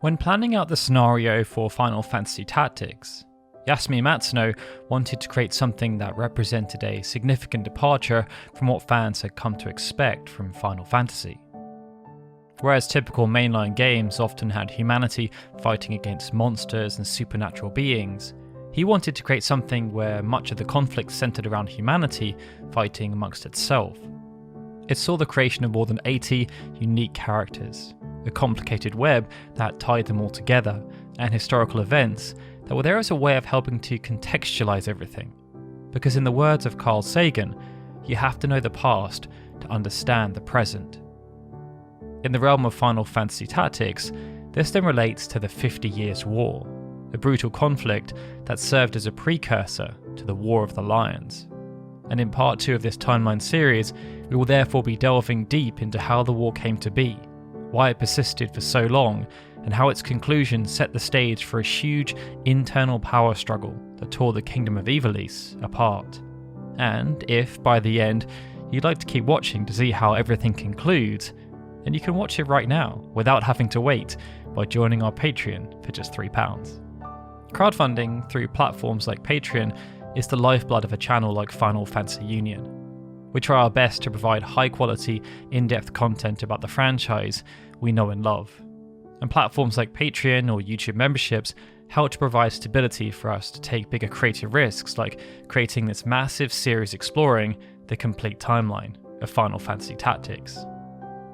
When planning out the scenario for Final Fantasy Tactics, Yasumi Matsuno wanted to create something that represented a significant departure from what fans had come to expect from Final Fantasy. Whereas typical mainline games often had humanity fighting against monsters and supernatural beings, he wanted to create something where much of the conflict centered around humanity fighting amongst itself. It saw the creation of more than 80 unique characters, a complicated web that tied them all together, and historical events that were there as a way of helping to contextualize everything. Because in the words of Carl Sagan, you have to know the past to understand the present. In the realm of Final Fantasy Tactics, this then relates to the 50 Years' War, a brutal conflict that served as a precursor to the War of the Lions. And in part 2 of this timeline series, we will therefore be delving deep into how the war came to be, why it persisted for so long, and how its conclusion set the stage for a huge internal power struggle that tore the Kingdom of Ivalice apart. And if, by the end, you'd like to keep watching to see how everything concludes, then you can watch it right now without having to wait by joining our Patreon for just £3. Crowdfunding through platforms like Patreon is the lifeblood of a channel like Final Fantasy Union. We try our best to provide high quality, in-depth content about the franchise we know and love. And platforms like Patreon or YouTube memberships help to provide stability for us to take bigger creative risks, like creating this massive series exploring the complete timeline of Final Fantasy Tactics.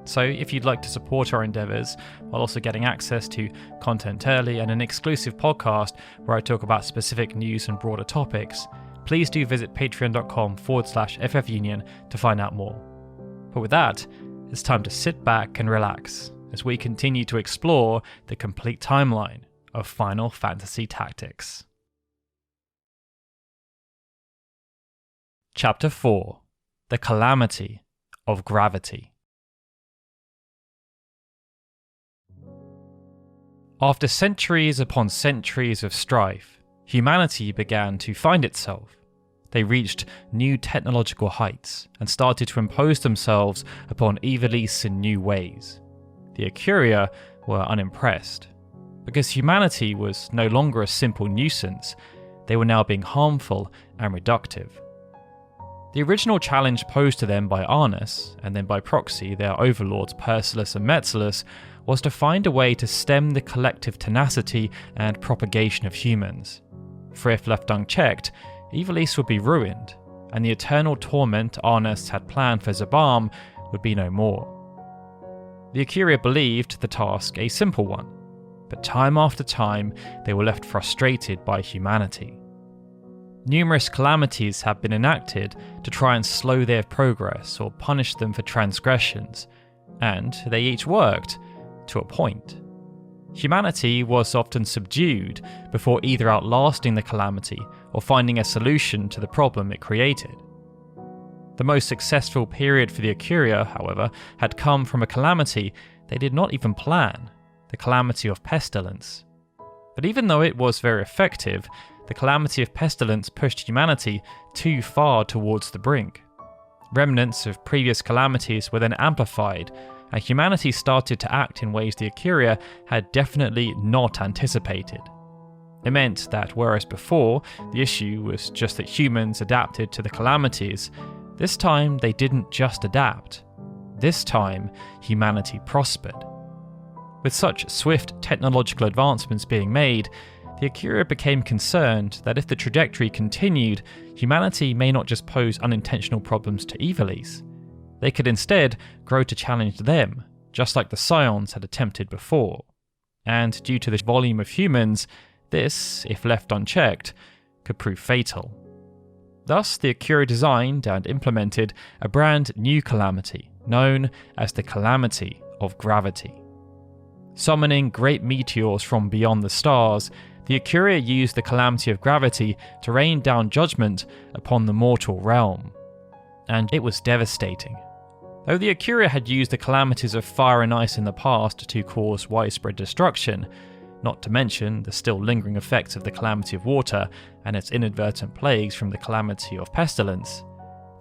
So if you'd like to support our endeavours while also getting access to content early and an exclusive podcast where I talk about specific news and broader topics, please do visit patreon.com/FFUnion to find out more. But with that, it's time to sit back and relax as we continue to explore the complete timeline of Final Fantasy Tactics. Chapter 4: The Calamity of Gravity. After centuries upon centuries of strife, humanity began to find itself. They reached new technological heights and started to impose themselves upon Ivalice in new ways. The Ikuria were unimpressed. Because humanity was no longer a simple nuisance, they were now being harmful and reductive. The original challenge posed to them by Arnus, and then by proxy their overlords Persilis and Metzelus, was to find a way to stem the collective tenacity and propagation of humans. For if left unchecked, Ivalice would be ruined, and the eternal torment Arnus had planned for Zabarm would be no more. The Ikuria believed the task a simple one, but time after time they were left frustrated by humanity. Numerous calamities have been enacted to try and slow their progress or punish them for transgressions, and they each worked to a point. Humanity was often subdued before either outlasting the calamity or finding a solution to the problem it created. The most successful period for the Ikuria, however, had come from a calamity they did not even plan, the Calamity of Pestilence. But even though it was very effective, the Calamity of Pestilence pushed humanity too far towards the brink. Remnants of previous calamities were then amplified, and humanity started to act in ways the Ikuria had definitely not anticipated. It meant that whereas before the issue was just that humans adapted to the calamities, this time they didn't just adapt. This time, humanity prospered. With such swift technological advancements being made, the Ikuria became concerned that if the trajectory continued, humanity may not just pose unintentional problems to Ivalice. They could instead grow to challenge them, just like the Scions had attempted before. And due to the volume of humans, this, if left unchecked, could prove fatal. Thus, the Ikuria designed and implemented a brand new calamity, known as the Calamity of Gravity. Summoning great meteors from beyond the stars, the Ikuria used the Calamity of Gravity to rain down judgment upon the mortal realm. And it was devastating. Though the Ikuria had used the calamities of fire and ice in the past to cause widespread destruction, not to mention the still lingering effects of the Calamity of Water and its inadvertent plagues from the Calamity of Pestilence,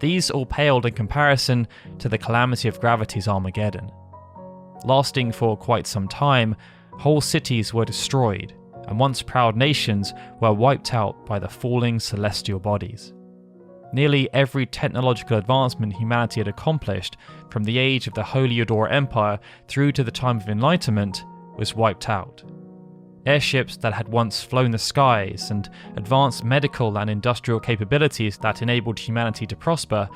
these all paled in comparison to the Calamity of Gravity's Armageddon. Lasting for quite some time, Whole cities were destroyed, and once proud nations were wiped out by the falling celestial bodies. Nearly every technological advancement humanity had accomplished from the age of the Heliodor Empire through to the time of Enlightenment was wiped out. Airships that had once flown the skies and advanced medical and industrial capabilities that enabled humanity to prosper,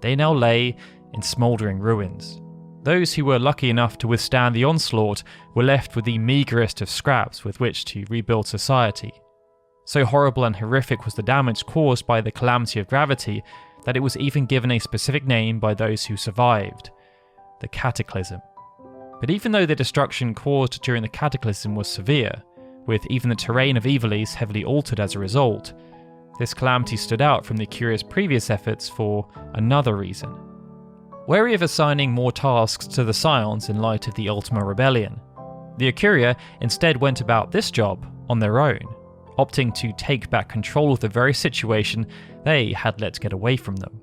they now lay in smouldering ruins. Those who were lucky enough to withstand the onslaught were left with the meagerest of scraps with which to rebuild society. So horrible and horrific was the damage caused by the Calamity of Gravity that it was even given a specific name by those who survived: the Cataclysm. But even though the destruction caused during the Cataclysm was severe, with even the terrain of Ivalice heavily altered as a result, this calamity stood out from the Ecuria's previous efforts for another reason. Wary of assigning more tasks to the Scions in light of the Ultima Rebellion, the Ecuria instead went about this job on their own, opting to take back control of the very situation they had let get away from them.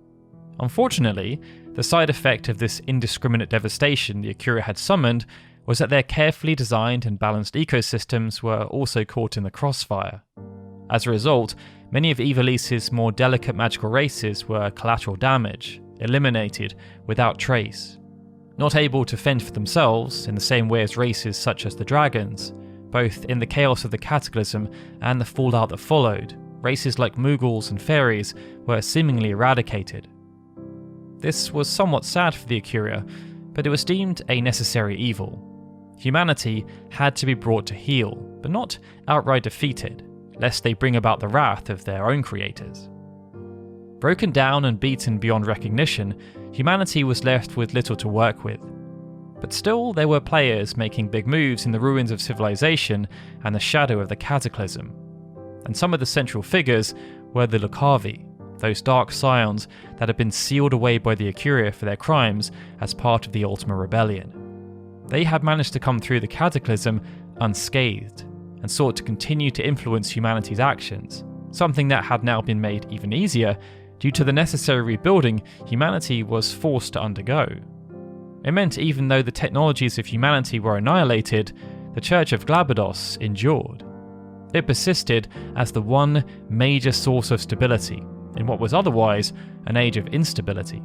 Unfortunately, the side effect of this indiscriminate devastation the Ecuria had summoned was that their carefully designed and balanced ecosystems were also caught in the crossfire. As a result, many of Ivalice's more delicate magical races were collateral damage, eliminated without trace. Not able to fend for themselves in the same way as races such as the dragons, both in the chaos of the Cataclysm and the fallout that followed, races like Mughals and fairies were seemingly eradicated. This was somewhat sad for the Ecuria, but it was deemed a necessary evil. Humanity had to be brought to heel, but not outright defeated, lest they bring about the wrath of their own creators. Broken down and beaten beyond recognition, humanity was left with little to work with. But still, there were players making big moves in the ruins of civilization and the shadow of the Cataclysm. And some of the central figures were the Lucavi, those dark scions that had been sealed away by the Ecuria for their crimes as part of the Ultima Rebellion. They had managed to come through the Cataclysm unscathed, and sought to continue to influence humanity's actions, something that had now been made even easier due to the necessary rebuilding humanity was forced to undergo. It meant even though the technologies of humanity were annihilated, the Church of Glabados endured. It persisted as the one major source of stability in what was otherwise an age of instability.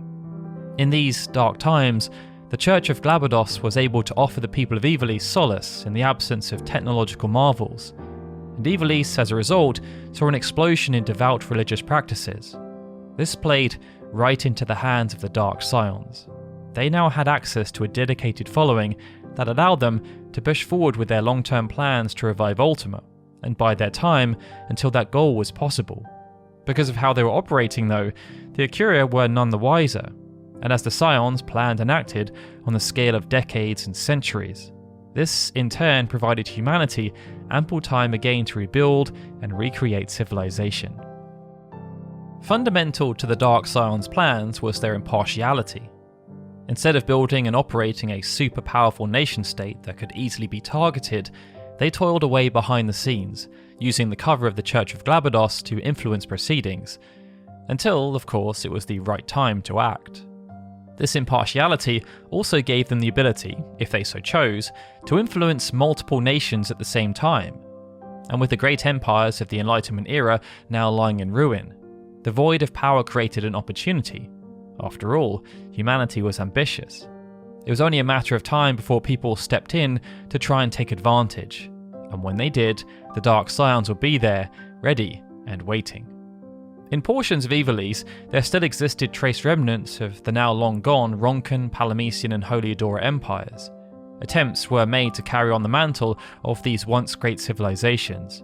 In these dark times, the Church of Glabados was able to offer the people of Ivalice solace in the absence of technological marvels, and Ivalice, as a result, saw an explosion in devout religious practices. This played right into the hands of the Dark Scions. They now had access to a dedicated following that allowed them to push forward with their long-term plans to revive Ultima, and bide their time until that goal was possible. Because of how they were operating though, the Ecuria were none the wiser, and as the Scions planned and acted on the scale of decades and centuries, this in turn provided humanity ample time again to rebuild and recreate civilization. Fundamental to the Dark Scions' plans was their impartiality. Instead of building and operating a super powerful nation-state that could easily be targeted, they toiled away behind the scenes, using the cover of the Church of Glabados to influence proceedings, until, of course, it was the right time to act. This impartiality also gave them the ability, if they so chose, to influence multiple nations at the same time. And with the great empires of the Enlightenment era now lying in ruin, the void of power created an opportunity. After all, humanity was ambitious. It was only a matter of time before people stepped in to try and take advantage, and when they did, the Dark Scions would be there, ready and waiting. In portions of Ivalice, there still existed trace remnants of the now long gone Roncan, Palamecian and Heliodor empires. Attempts were made to carry on the mantle of these once great civilizations,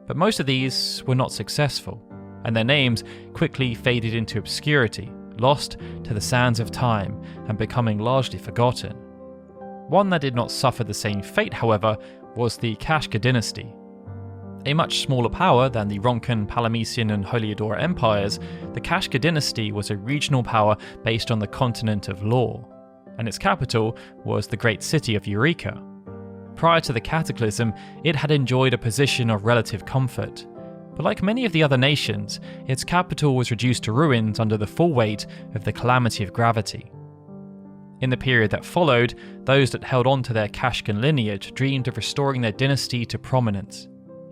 but most of these were not successful, and their names quickly faded into obscurity, lost to the sands of time and becoming largely forgotten. One that did not suffer the same fate, however, was the Kashka dynasty. A much smaller power than the Roncan, Palamecian and Heliodor empires, the Kashka dynasty was a regional power based on the continent of Lore, and its capital was the great city of Eureka. Prior to the Cataclysm, it had enjoyed a position of relative comfort, but like many of the other nations, its capital was reduced to ruins under the full weight of the Calamity of Gravity. In the period that followed, those that held on to their Kashgan lineage dreamed of restoring their dynasty to prominence.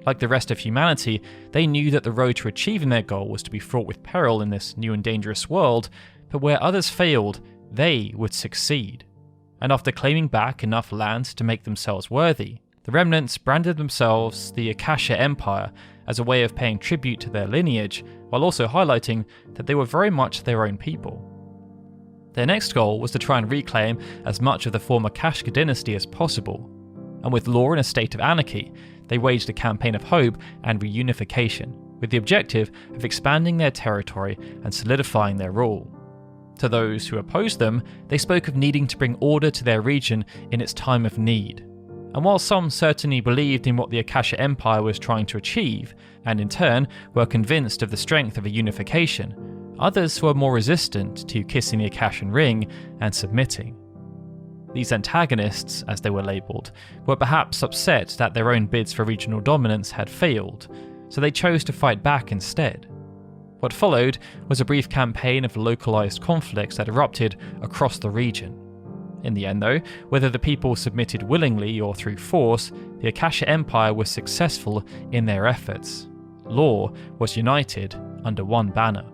Like the rest of humanity, they knew that the road to achieving their goal was to be fraught with peril in this new and dangerous world, but where others failed, they would succeed. And after claiming back enough land to make themselves worthy, the remnants branded themselves the Akasha Empire as a way of paying tribute to their lineage, while also highlighting that they were very much their own people. Their next goal was to try and reclaim as much of the former Kashga dynasty as possible, and with law in a state of anarchy, they waged a campaign of hope and reunification, with the objective of expanding their territory and solidifying their rule. To those who opposed them, they spoke of needing to bring order to their region in its time of need. And while some certainly believed in what the Akasha Empire was trying to achieve, and in turn were convinced of the strength of a unification, others were more resistant to kissing the Akashan ring and submitting. These antagonists, as they were labelled, were perhaps upset that their own bids for regional dominance had failed, so they chose to fight back instead. What followed was a brief campaign of localised conflicts that erupted across the region. In the end though, whether the people submitted willingly or through force, the Akasha Empire was successful in their efforts. Law was united under one banner.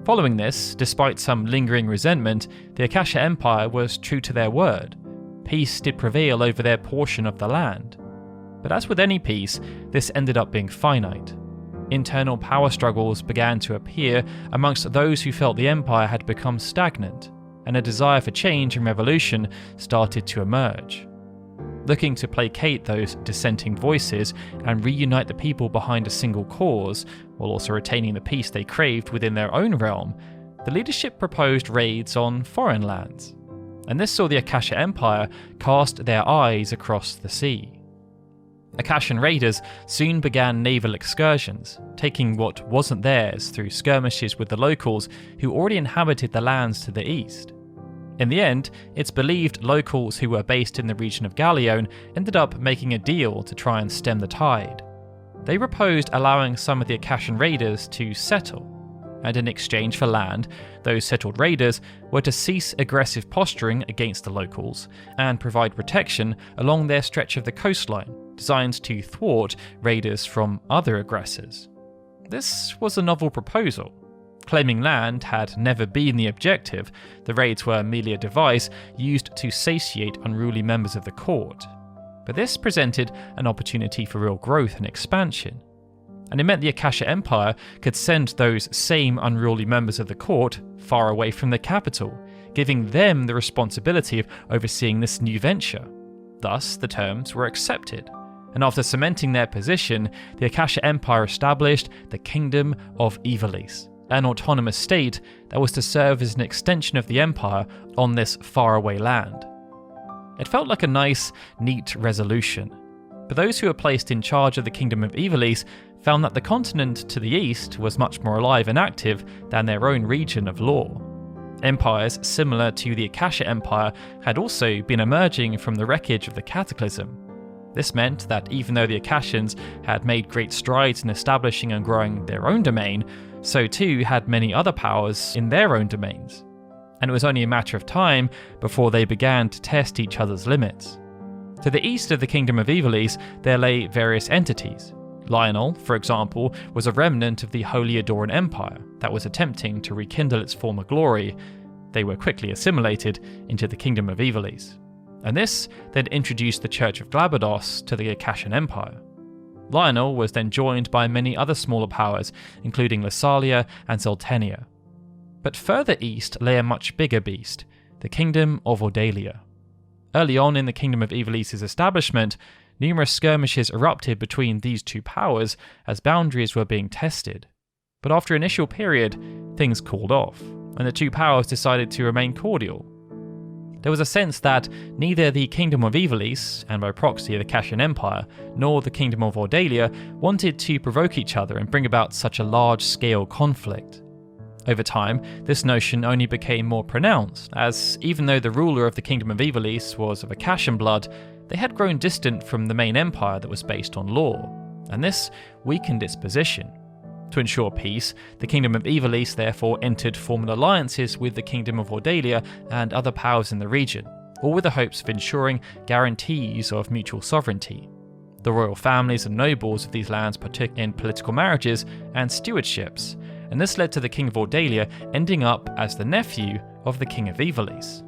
Following this, despite some lingering resentment, the Akasha Empire was true to their word. Peace did prevail over their portion of the land. But as with any peace, this ended up being finite. Internal power struggles began to appear amongst those who felt the empire had become stagnant, and a desire for change and revolution started to emerge. Looking to placate those dissenting voices and reunite the people behind a single cause, while also retaining the peace they craved within their own realm, the leadership proposed raids on foreign lands. And this saw the Akasha Empire cast their eyes across the sea. Akashan raiders soon began naval excursions, taking what wasn't theirs through skirmishes with the locals who already inhabited the lands to the east. In the end, it's believed locals who were based in the region of Gallione ended up making a deal to try and stem the tide. They proposed allowing some of the Akashan raiders to settle, and in exchange for land, those settled raiders were to cease aggressive posturing against the locals and provide protection along their stretch of the coastline, designed to thwart raiders from other aggressors. This was a novel proposal. Claiming land had never been the objective, the raids were merely a device used to satiate unruly members of the court. But this presented an opportunity for real growth and expansion. And it meant the Akasha Empire could send those same unruly members of the court far away from the capital, giving them the responsibility of overseeing this new venture. Thus, the terms were accepted. And after cementing their position, the Akasha Empire established the Kingdom of Ivalice, an autonomous state that was to serve as an extension of the empire on this faraway land. It felt like a nice, neat resolution. But those who were placed in charge of the Kingdom of Ivalice found that the continent to the east was much more alive and active than their own region of law. Empires similar to the Akasha Empire had also been emerging from the wreckage of the Cataclysm. This meant that even though the Akashans had made great strides in establishing and growing their own domain, so too had many other powers in their own domains. And it was only a matter of time before they began to test each other's limits. To the east of the Kingdom of Ivalice, there lay various entities. Lionel, for example, was a remnant of the Holy Adoran Empire that was attempting to rekindle its former glory. They were quickly assimilated into the Kingdom of Ivalice. And this then introduced the Church of Glabados to the Akashan Empire. Lionel was then joined by many other smaller powers, including Lassalia and Zeltenia. But further east lay a much bigger beast, the Kingdom of Ordalia. Early on in the Kingdom of Ivalice's establishment, numerous skirmishes erupted between these two powers as boundaries were being tested. But after an initial period, things cooled off, and the two powers decided to remain cordial. There was a sense that neither the Kingdom of Ivalice, and by proxy the Akashan Empire, nor the Kingdom of Ordalia wanted to provoke each other and bring about such a large-scale conflict. Over time, this notion only became more pronounced, as even though the ruler of the Kingdom of Ivalice was of Akashan blood, they had grown distant from the main empire that was based on law, and this weakened its position. To ensure peace, the Kingdom of Ivalice therefore entered formal alliances with the Kingdom of Ordalia and other powers in the region, all with the hopes of ensuring guarantees of mutual sovereignty. The royal families and nobles of these lands partook in political marriages and stewardships, and this led to the King of Ordalia ending up as the nephew of the King of Ivalice.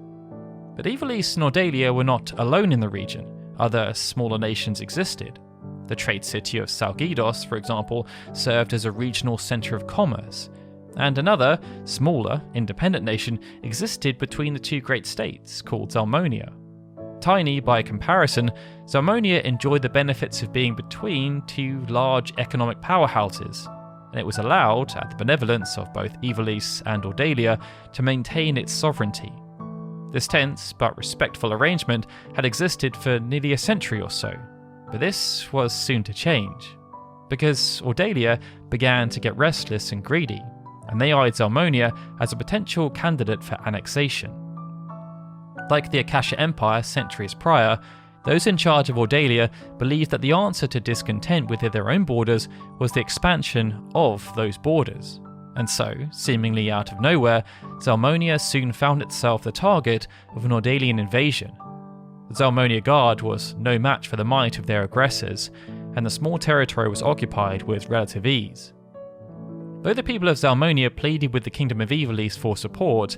But Ivalice and Ordalia were not alone in the region. Other smaller nations existed. The trade city of Salgidos, for example, served as a regional centre of commerce, and another, smaller, independent nation existed between the two great states, called Zalmonia. Tiny by comparison, Zalmonia enjoyed the benefits of being between two large economic powerhouses, and it was allowed, at the benevolence of both Ivalice and Ordalia, to maintain its sovereignty. This tense but respectful arrangement had existed for nearly a century or so, but this was soon to change, because Ordalia began to get restless and greedy, and they eyed Zalmonia as a potential candidate for annexation. Like the Akasha Empire centuries prior, those in charge of Ordalia believed that the answer to discontent within their own borders was the expansion of those borders. And so, seemingly out of nowhere, Zalmonia soon found itself the target of an Ordalian invasion. The Zalmonia Guard was no match for the might of their aggressors, and the small territory was occupied with relative ease. Though the people of Zalmonia pleaded with the Kingdom of Ivalice for support,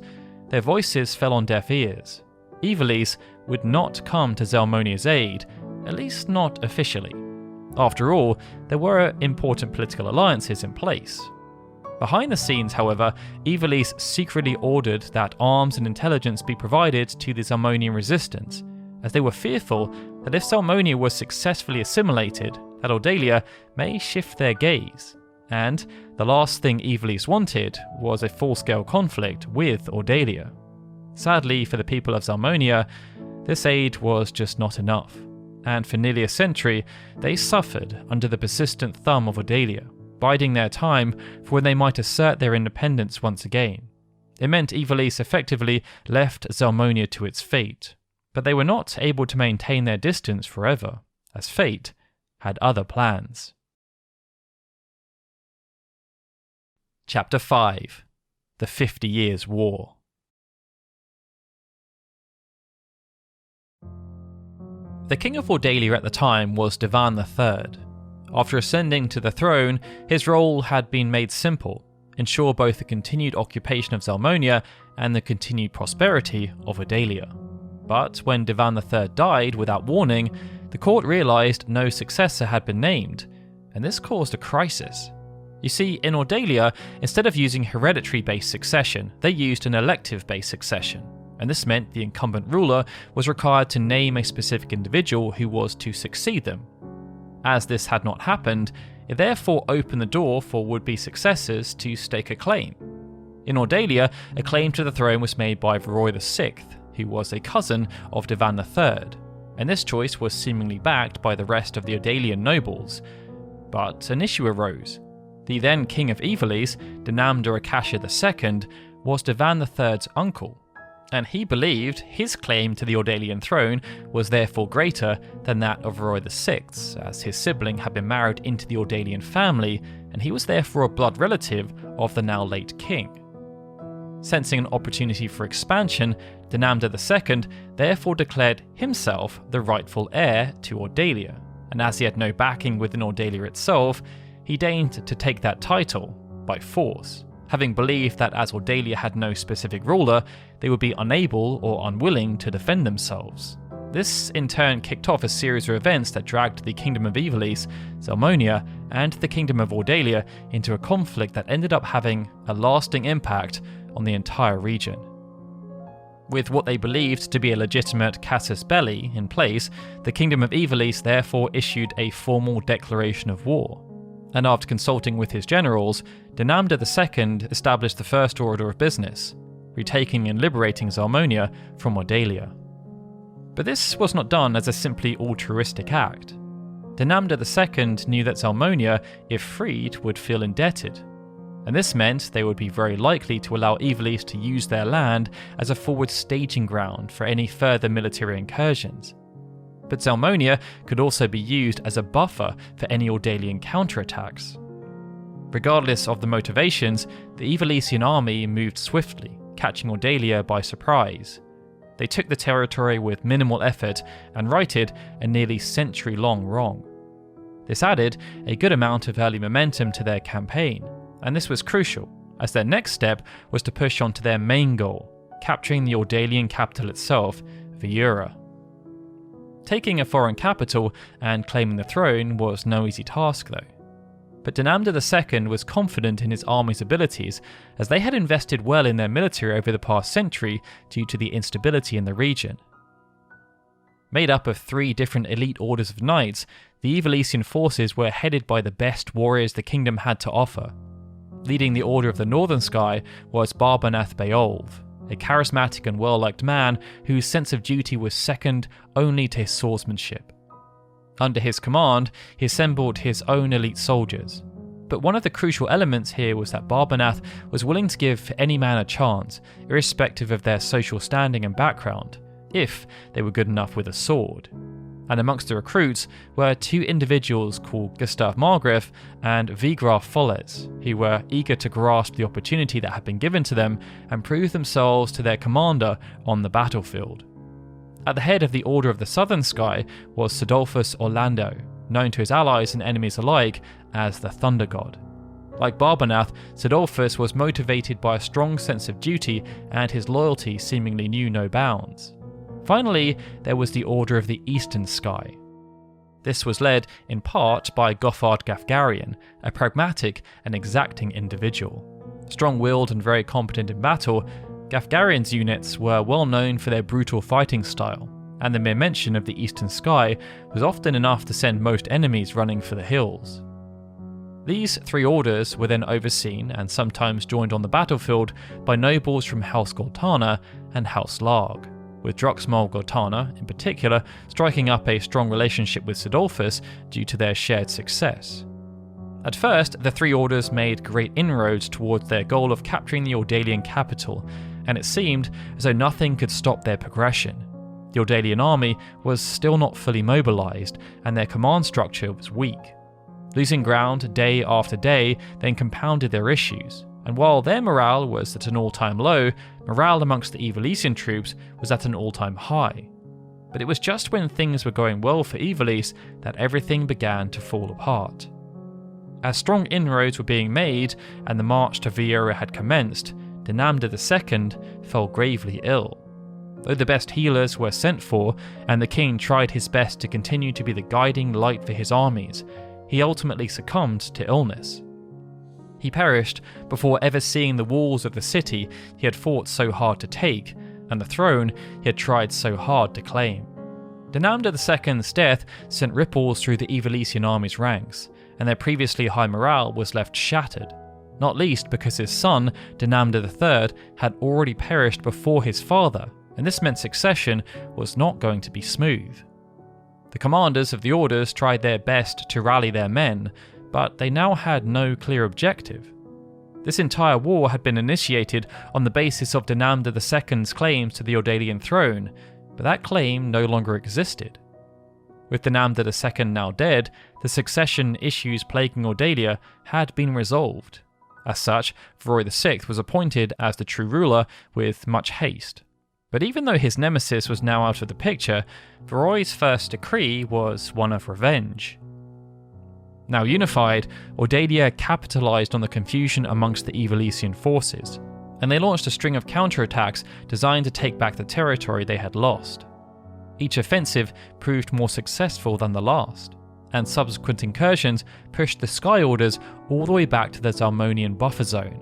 their voices fell on deaf ears. Ivalice would not come to Zalmonia's aid, at least not officially. After all, there were important political alliances in place. Behind the scenes, however, Ivalice secretly ordered that arms and intelligence be provided to the Zalmonian resistance, as they were fearful that if Zalmonia was successfully assimilated, that Ordalia may shift their gaze. And the last thing Ivalice wanted was a full-scale conflict with Ordalia. Sadly for the people of Zalmonia, this aid was just not enough, and for nearly a century they suffered under the persistent thumb of Ordalia, biding their time for when they might assert their independence once again. It meant Ivalice effectively left Zalmonia to its fate, but they were not able to maintain their distance forever, as fate had other plans. Chapter 5: The 50 Years' War. The King of Ordalia at the time was Divan III. After ascending to the throne, his role had been made simple: ensure both the continued occupation of Zalmonia and the continued prosperity of Ordalia. But when Divan III died without warning, the court realised no successor had been named, and this caused a crisis. You see, in Ordalia, instead of using hereditary-based succession, they used an elective-based succession, and this meant the incumbent ruler was required to name a specific individual who was to succeed them. As this had not happened, it therefore opened the door for would-be successors to stake a claim. In Ordalia, a claim to the throne was made by Viroy VI, who was a cousin of Divan III, and this choice was seemingly backed by the rest of the Ordalian nobles. But an issue arose. The then King of Ivalice, Dinamda Akasha II, was Divan III's uncle, and he believed his claim to the Ordalian throne was therefore greater than that of Viroy VI, as his sibling had been married into the Ordalian family, and he was therefore a blood relative of the now late king. Sensing an opportunity for expansion, Dinamda II therefore declared himself the rightful heir to Ordalia, and as he had no backing within Ordalia itself, he deigned to take that title by force, having believed that as Ordalia had no specific ruler, they would be unable or unwilling to defend themselves. This in turn kicked off a series of events that dragged the Kingdom of Ivalice, Zalmonia, and the Kingdom of Ordalia into a conflict that ended up having a lasting impact on the entire region. With what they believed to be a legitimate casus belli in place, the Kingdom of Ivalice therefore issued a formal declaration of war. And after consulting with his generals, Dinamda II established the First Order of Business, retaking and liberating Zalmonia from Ordalia. But this was not done as a simply altruistic act. Dinamda II knew that Zalmonia, if freed, would feel indebted, and this meant they would be very likely to allow Ivalice to use their land as a forward staging ground for any further military incursions. But Zalmonia could also be used as a buffer for any Ordalian counterattacks. Regardless of the motivations, the Ivalician army moved swiftly, catching Ordalia by surprise. They took the territory with minimal effort and righted a nearly century-long wrong. This added a good amount of early momentum to their campaign, and this was crucial, as their next step was to push on to their main goal, capturing the Ordalian capital itself, Viura. Taking a foreign capital and claiming the throne was no easy task though. But Dinamda II was confident in his army's abilities, as they had invested well in their military over the past century due to the instability in the region. Made up of 3 different elite orders of knights, the Ivalician forces were headed by the best warriors the kingdom had to offer. Leading the Order of the Northern Sky was Barbanath Beowulf, a charismatic and well-liked man whose sense of duty was second only to his swordsmanship. Under his command, he assembled his own elite soldiers. But one of the crucial elements here was that Barbanath was willing to give any man a chance, irrespective of their social standing and background, if they were good enough with a sword. And amongst the recruits were 2 individuals called Gustav Margrave and Vigraf Foles, who were eager to grasp the opportunity that had been given to them and prove themselves to their commander on the battlefield. At the head of the Order of the Southern Sky was Sidolphus Orlando, known to his allies and enemies alike as the Thunder God. Like Barbanath, Sidolphus was motivated by a strong sense of duty, and his loyalty seemingly knew no bounds. Finally, there was the Order of the Eastern Sky. This was led in part by Gothard Gafgarian, a pragmatic and exacting individual. Strong-willed and very competent in battle, Gafgarian's units were well known for their brutal fighting style, and the mere mention of the Eastern Sky was often enough to send most enemies running for the hills. These 3 orders were then overseen and sometimes joined on the battlefield by nobles from House Goltana and House Larg, with Droxmal Goltana in particular striking up a strong relationship with Sidolphus due to their shared success. At first, the 3 orders made great inroads towards their goal of capturing the Ordalian capital, and it seemed as though nothing could stop their progression. The Ordalian army was still not fully mobilized, and their command structure was weak. Losing ground day after day then compounded their issues, and while their morale was at an all-time low, morale amongst the Ivalician troops was at an all-time high. But it was just when things were going well for Ivalice that everything began to fall apart. As strong inroads were being made and the march to Viura had commenced, Dinamda II fell gravely ill. Though the best healers were sent for, and the king tried his best to continue to be the guiding light for his armies, he ultimately succumbed to illness. He perished before ever seeing the walls of the city he had fought so hard to take, and the throne he had tried so hard to claim. Dinamda II's death sent ripples through the Ivalician army's ranks, and their previously high morale was left shattered, not least because his son, Dinamda III, had already perished before his father, and this meant succession was not going to be smooth. The commanders of the orders tried their best to rally their men, but they now had no clear objective. This entire war had been initiated on the basis of Dinamda II's claims to the Ordalian throne, but that claim no longer existed. With Dinamda II now dead, the succession issues plaguing Ordalia had been resolved. As such, Viroy VI was appointed as the true ruler with much haste. But even though his nemesis was now out of the picture, Viroy's first decree was one of revenge. Now unified, Ordalia capitalized on the confusion amongst the Ivalician forces, and they launched a string of counterattacks designed to take back the territory they had lost. Each offensive proved more successful than the last, and subsequent incursions pushed the Sky Orders all the way back to the Zalmonian buffer zone.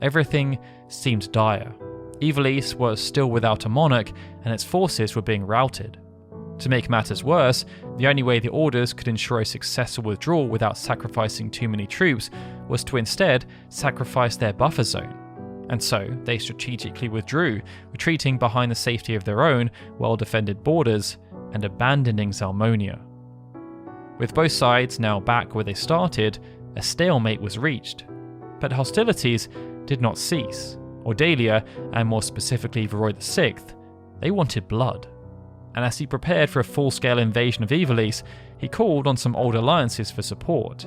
Everything seemed dire. Ivalice was still without a monarch, and its forces were being routed. To make matters worse, the only way the Orders could ensure a successful withdrawal without sacrificing too many troops was to instead sacrifice their buffer zone. And so they strategically withdrew, retreating behind the safety of their own well-defended borders and abandoning Zalmonia. With both sides now back where they started, a stalemate was reached. But hostilities did not cease. Ordalia, and more specifically Viroy VI, they wanted blood. And as he prepared for a full-scale invasion of Ivalice, he called on some old alliances for support.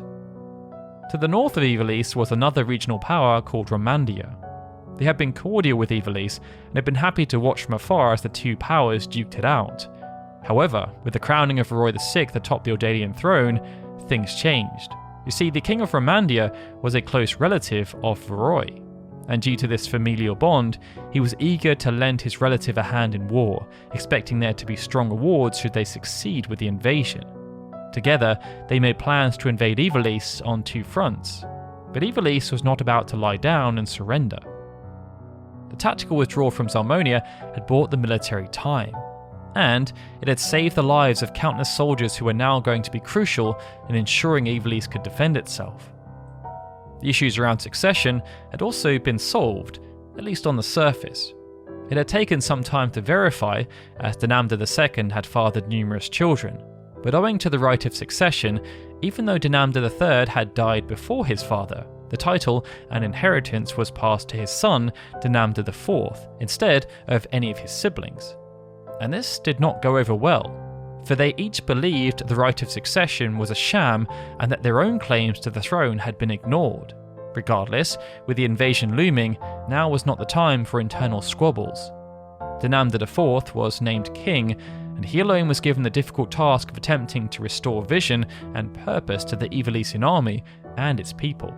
To the north of Ivalice was another regional power called Romandia. They had been cordial with Ivalice and had been happy to watch from afar as the two powers duked it out. However, with the crowning of Roy VI atop the Ordalian throne, things changed. You see, the King of Romandia was a close relative of Roy, and due to this familial bond, he was eager to lend his relative a hand in war, expecting there to be strong rewards should they succeed with the invasion. Together, they made plans to invade Ivalice on two fronts, but Ivalice was not about to lie down and surrender. The tactical withdrawal from Zalmonia had bought the military time, and it had saved the lives of countless soldiers who were now going to be crucial in ensuring Ivalice could defend itself. The issues around succession had also been solved, at least on the surface. It had taken some time to verify, as Dinamda II had fathered numerous children, but owing to the right of succession, even though Dinamda III had died before his father, the title and inheritance was passed to his son, Dinamda IV, instead of any of his siblings. And this did not go over well, for they each believed the right of succession was a sham and that their own claims to the throne had been ignored. Regardless, with the invasion looming, now was not the time for internal squabbles. Dinamda IV was named king, and he alone was given the difficult task of attempting to restore vision and purpose to the Ivalician army and its people.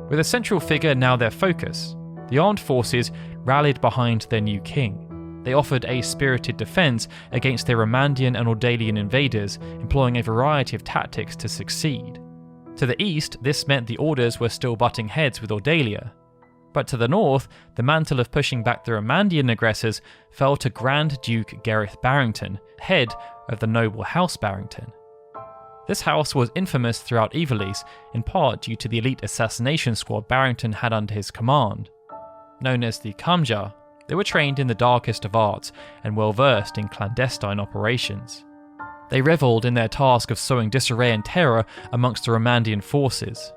With a central figure now their focus, the armed forces rallied behind their new king. They offered a spirited defense against their Romandian and Ordalian invaders, employing a variety of tactics to succeed. To the east, this meant the Orders were still butting heads with Ordalia. But to the north, the mantle of pushing back the Romandian aggressors fell to Grand Duke Gareth Barrington, head of the noble House Barrington. This house was infamous throughout Ivalice, in part due to the elite assassination squad Barrington had under his command. Known as the Kamja, they were trained in the darkest of arts and well versed in clandestine operations. They revelled in their task of sowing disarray and terror amongst the Romandian forces.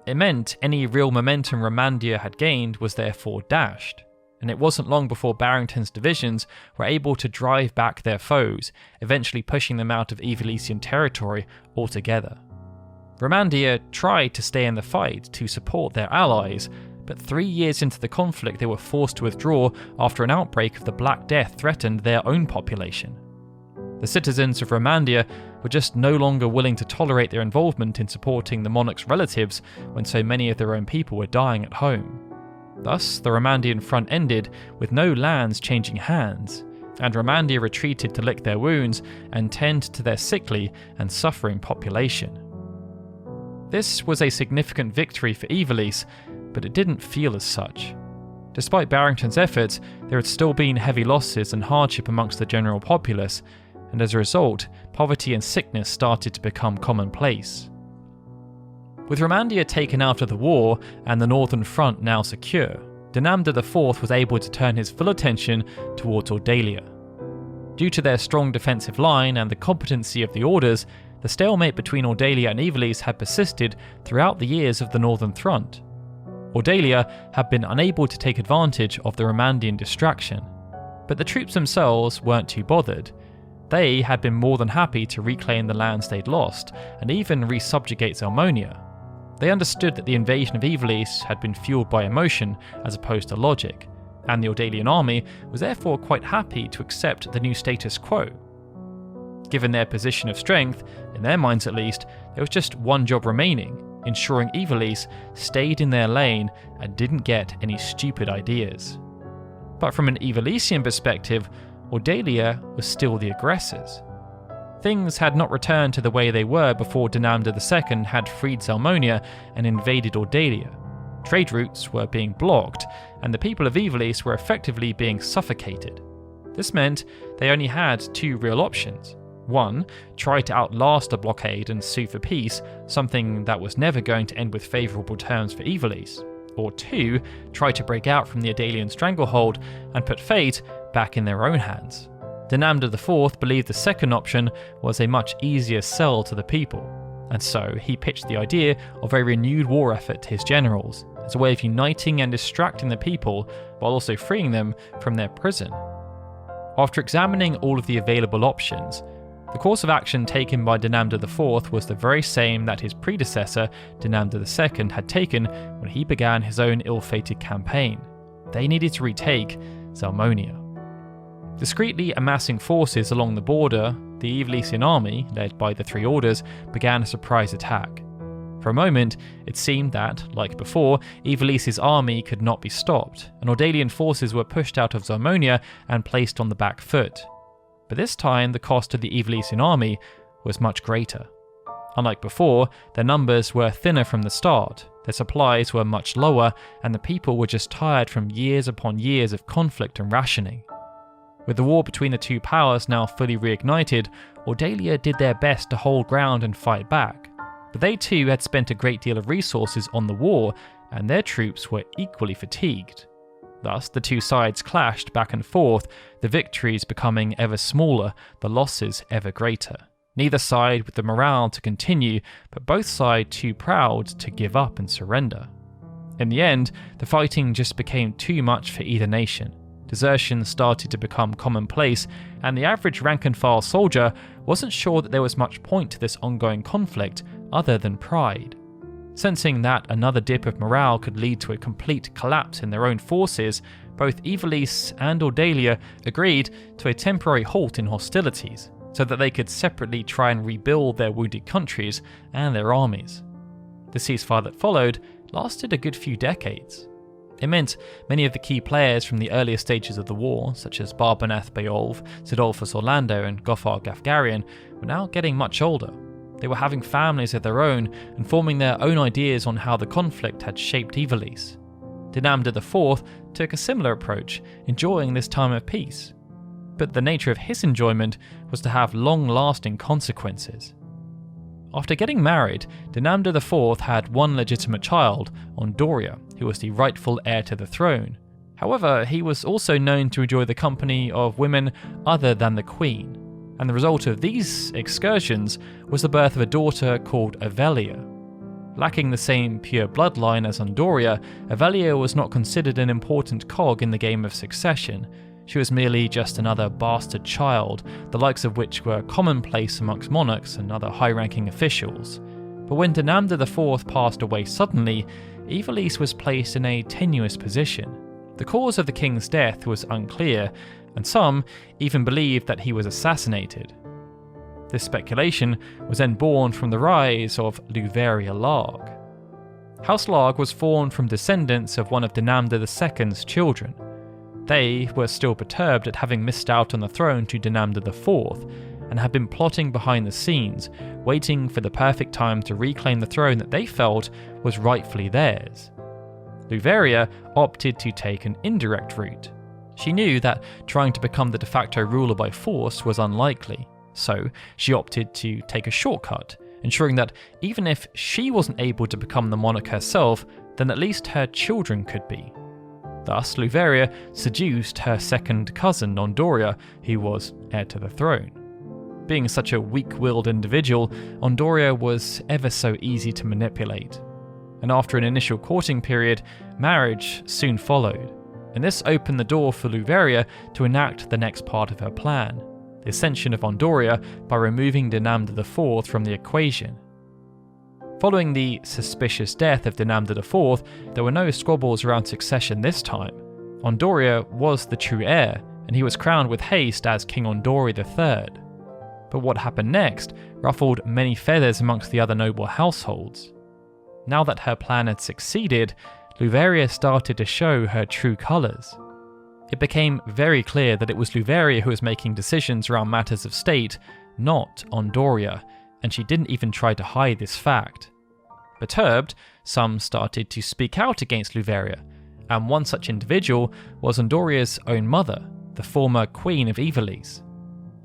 It meant any real momentum Romandia had gained was therefore dashed, and it wasn't long before Barrington's divisions were able to drive back their foes, eventually pushing them out of Ivalician territory altogether. Romandia tried to stay in the fight to support their allies, but 3 years into the conflict they were forced to withdraw after an outbreak of the Black Death threatened their own population. The citizens of Romandia were just no longer willing to tolerate their involvement in supporting the monarch's relatives when so many of their own people were dying at home. Thus, the Romandian front ended with no lands changing hands, and Romandia retreated to lick their wounds and tend to their sickly and suffering population. This was a significant victory for Ivalice, but it didn't feel as such. Despite Barrington's efforts, there had still been heavy losses and hardship amongst the general populace, and as a result, poverty and sickness started to become commonplace. With Romandia taken out of the war and the northern front now secure, Dinamda IV was able to turn his full attention towards Ordalia. Due to their strong defensive line and the competency of the Orders, the stalemate between Ordalia and Ivalice had persisted throughout the years of the northern front. Ordalia had been unable to take advantage of the Romandian distraction, but the troops themselves weren't too bothered. They had been more than happy to reclaim the lands they'd lost and even resubjugate Zalmonia. They understood that the invasion of Ivalice had been fueled by emotion as opposed to logic, and the Ordalian army was therefore quite happy to accept the new status quo. Given their position of strength, in their minds at least, there was just one job remaining, ensuring Ivalice stayed in their lane and didn't get any stupid ideas. But from an Ivalician perspective, Ordalia was still the aggressors. Things had not returned to the way they were before Dinamda II had freed Zalmonia and invaded Ordalia. Trade routes were being blocked, and the people of Ivalice were effectively being suffocated. This meant they only had two real options. One, try to outlast a blockade and sue for peace, something that was never going to end with favourable terms for Ivalice. Or two, try to break out from the Ordalian stranglehold and put fate back in their own hands. Dinamda IV believed the second option was a much easier sell to the people, and so he pitched the idea of a renewed war effort to his generals, as a way of uniting and distracting the people while also freeing them from their prison. After examining all of the available options, The course of action taken by Dinamda IV was the very same that his predecessor, Dinamda II, had taken when he began his own ill-fated campaign. They needed to retake Zalmonia. Discreetly amassing forces along the border, the Ivalician army, led by the Three Orders, began a surprise attack. For a moment, it seemed that, like before, Ivalice's army could not be stopped, and Ordalian forces were pushed out of Zalmonia and placed on the back foot. But this time, the cost of the Ivalician army was much greater. Unlike before, their numbers were thinner from the start, their supplies were much lower, and the people were just tired from years upon years of conflict and rationing. With the war between the two powers now fully reignited, Ordalia did their best to hold ground and fight back. But they too had spent a great deal of resources on the war, and their troops were equally fatigued. Thus, the two sides clashed back and forth, the victories becoming ever smaller, the losses ever greater. Neither side with the morale to continue, but both sides too proud to give up and surrender. In the end, the fighting just became too much for either nation. Desertion started to become commonplace, and the average rank-and-file soldier wasn't sure that there was much point to this ongoing conflict other than pride. Sensing that another dip of morale could lead to a complete collapse in their own forces, both Ivalice and Ordalia agreed to a temporary halt in hostilities, so that they could separately try and rebuild their wounded countries and their armies. The ceasefire that followed lasted a good few decades. It meant many of the key players from the earlier stages of the war, such as Barbonath Beowulf, Sidolphus Orlando and Gothar Gafgarian, were now getting much older. They were having families of their own and forming their own ideas on how the conflict had shaped Ivalice. Dinamda IV took a similar approach, enjoying this time of peace. But the nature of his enjoyment was to have long-lasting consequences. After getting married, Dinamda IV had one legitimate child, Ondoria, who was the rightful heir to the throne. However, he was also known to enjoy the company of women other than the queen, and the result of these excursions was the birth of a daughter called Avelia. Lacking the same pure bloodline as Ondoria, Avelia was not considered an important cog in the game of succession. She was merely just another bastard child, the likes of which were commonplace amongst monarchs and other high-ranking officials. But when Dinamda IV passed away suddenly, Ivalice was placed in a tenuous position. The cause of the king's death was unclear, and some even believed that he was assassinated. This speculation was then born from the rise of Louveria Larg. House Larg was formed from descendants of one of Dinamda II's children. They were still perturbed at having missed out on the throne to Dinamda IV, and had been plotting behind the scenes, waiting for the perfect time to reclaim the throne that they felt was rightfully theirs. Louveria opted to take an indirect route. She knew that trying to become the de facto ruler by force was unlikely, so she opted to take a shortcut, ensuring that even if she wasn't able to become the monarch herself, then at least her children could be. Thus, Louveria seduced her second cousin, Ondoria, who was heir to the throne. Being such a weak-willed individual, Ondoria was ever so easy to manipulate. And after an initial courting period, marriage soon followed. And this opened the door for Louveria to enact the next part of her plan, the ascension of Ondoria by removing Dinamda IV from the equation. Following the suspicious death of Dinamda IV, there were no squabbles around succession this time. Ondoria was the true heir, and he was crowned with haste as King Ondori III. But what happened next ruffled many feathers amongst the other noble households. Now that her plan had succeeded, Louveria started to show her true colours. It became very clear that it was Louveria who was making decisions around matters of state, not Ondoria, and she didn't even try to hide this fact. Perturbed, some started to speak out against Louveria, and one such individual was Ondoria's own mother, the former Queen of Ivalice.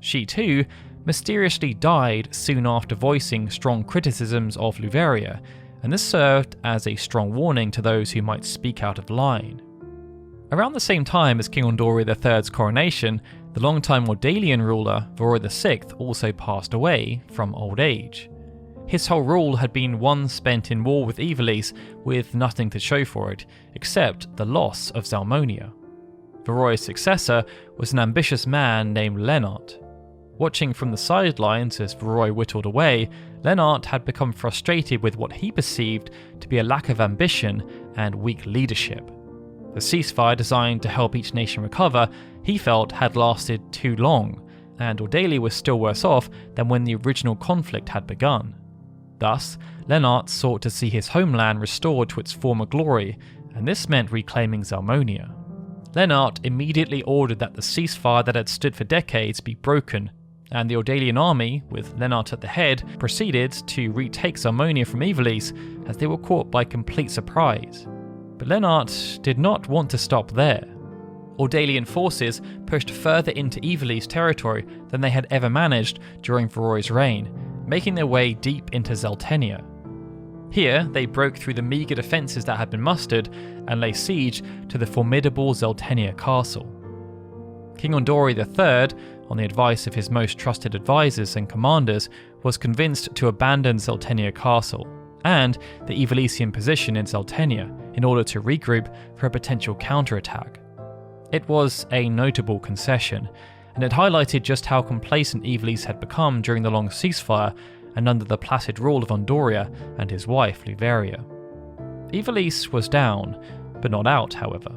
She too mysteriously died soon after voicing strong criticisms of Louveria, and this served as a strong warning to those who might speak out of line. Around the same time as King Ondori III's coronation, the longtime Ordalian ruler, Voroy VI, also passed away from old age. His whole rule had been one spent in war with Ivalice, with nothing to show for it, except the loss of Zalmonia. Voroy's successor was an ambitious man named Lennart. Watching from the sidelines as Varroy whittled away, Lennart had become frustrated with what he perceived to be a lack of ambition and weak leadership. The ceasefire designed to help each nation recover, he felt had lasted too long, and Ordalia was still worse off than when the original conflict had begun. Thus, Lennart sought to see his homeland restored to its former glory, and this meant reclaiming Zalmonia. Lennart immediately ordered that the ceasefire that had stood for decades be broken, and the Ordalian army, with Lennart at the head, proceeded to retake Zalmonia from Ivalice as they were caught by complete surprise. But Lennart did not want to stop there. Ordalian forces pushed further into Ivalice territory than they had ever managed during Varroy's reign, making their way deep into Zeltenia. Here, they broke through the meagre defences that had been mustered and lay siege to the formidable Zeltenia castle. King Ondori III, on the advice of his most trusted advisors and commanders, was convinced to abandon Zeltenia castle and the Ivalician position in Zeltenia in order to regroup for a potential counterattack. It was a notable concession, and it highlighted just how complacent Ivalice had become during the long ceasefire and under the placid rule of Ondoria and his wife Luveria. Ivalice was down, but not out, however.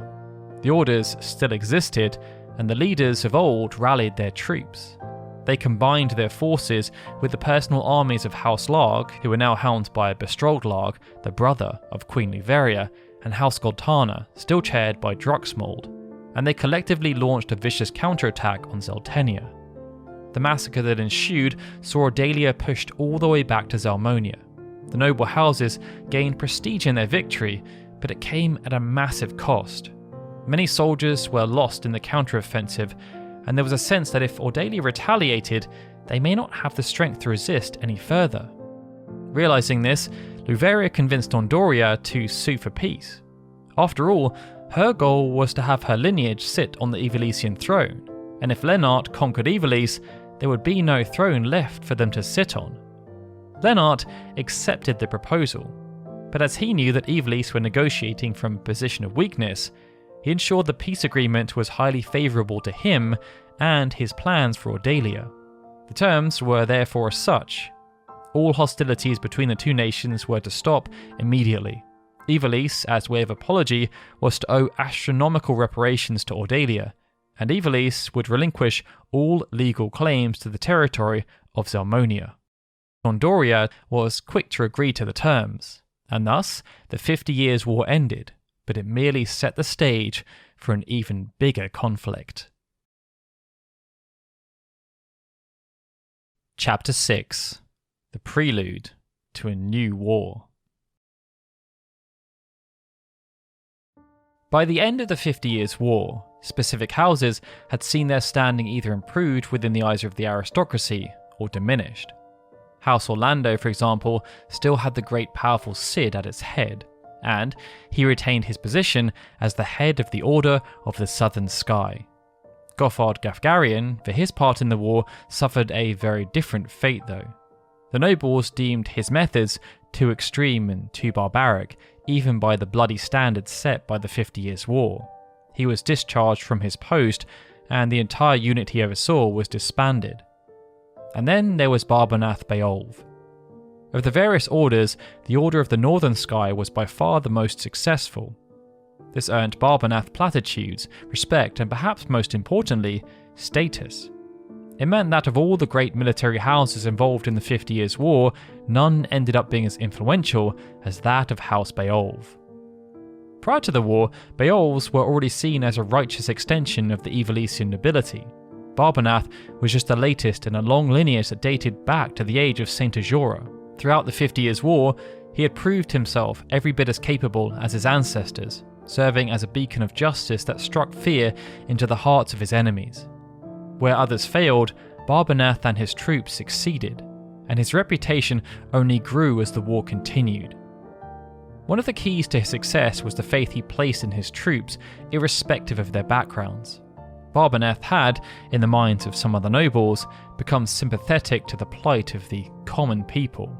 The orders still existed, and the leaders of old rallied their troops. They combined their forces with the personal armies of House Larg, who were now helmed by Bestrogd Larg, the brother of Queen Luveria, and House Goltana, still chaired by Druxmold, and they collectively launched a vicious counterattack on Zeltenia. The massacre that ensued saw Ordalia pushed all the way back to Zalmonia. The noble houses gained prestige in their victory, but it came at a massive cost. Many soldiers were lost in the counteroffensive, and there was a sense that if Ordalia retaliated, they may not have the strength to resist any further. Realizing this, Luveria convinced Ondoria to sue for peace. After all, her goal was to have her lineage sit on the Ivalician throne, and if Lennart conquered Ivalice, there would be no throne left for them to sit on. Lennart accepted the proposal, but as he knew that Ivalice were negotiating from a position of weakness, he ensured the peace agreement was highly favourable to him and his plans for Ordalia. The terms were therefore as such. All hostilities between the two nations were to stop immediately. Ivalice, as way of apology, was to owe astronomical reparations to Ordalia, and Ivalice would relinquish all legal claims to the territory of Zalmonia. Ondoria was quick to agree to the terms, and thus the 50 Years' War ended, but it merely set the stage for an even bigger conflict. Chapter 6: The Prelude to a New War. By the end of the 50 Years' War, specific houses had seen their standing either improved within the eyes of the aristocracy or diminished. House Orlando, for example, still had the great powerful Cid at its head, and he retained his position as the head of the Order of the Southern Sky. Gothard Gafgarian, for his part in the war, suffered a very different fate though. The nobles deemed his methods too extreme and too barbaric, even by the bloody standards set by the 50 Years' War. He was discharged from his post, and the entire unit he oversaw was disbanded. And then there was Barbonath Beowulf. Of the various orders, the Order of the Northern Sky was by far the most successful. This earned Barbonath platitudes, respect, and perhaps most importantly, status. It meant that of all the great military houses involved in the 50 Years' War, none ended up being as influential as that of House Beowulf. Prior to the war, Beowulfs were already seen as a righteous extension of the Ivalician nobility. Barbonath was just the latest in a long lineage that dated back to the age of Saint Ajora. Throughout the 50 Years' War, he had proved himself every bit as capable as his ancestors, serving as a beacon of justice that struck fear into the hearts of his enemies. Where others failed, Barbonath and his troops succeeded, and his reputation only grew as the war continued. One of the keys to his success was the faith he placed in his troops, irrespective of their backgrounds. Barbonath had, in the minds of some other nobles, become sympathetic to the plight of the common people.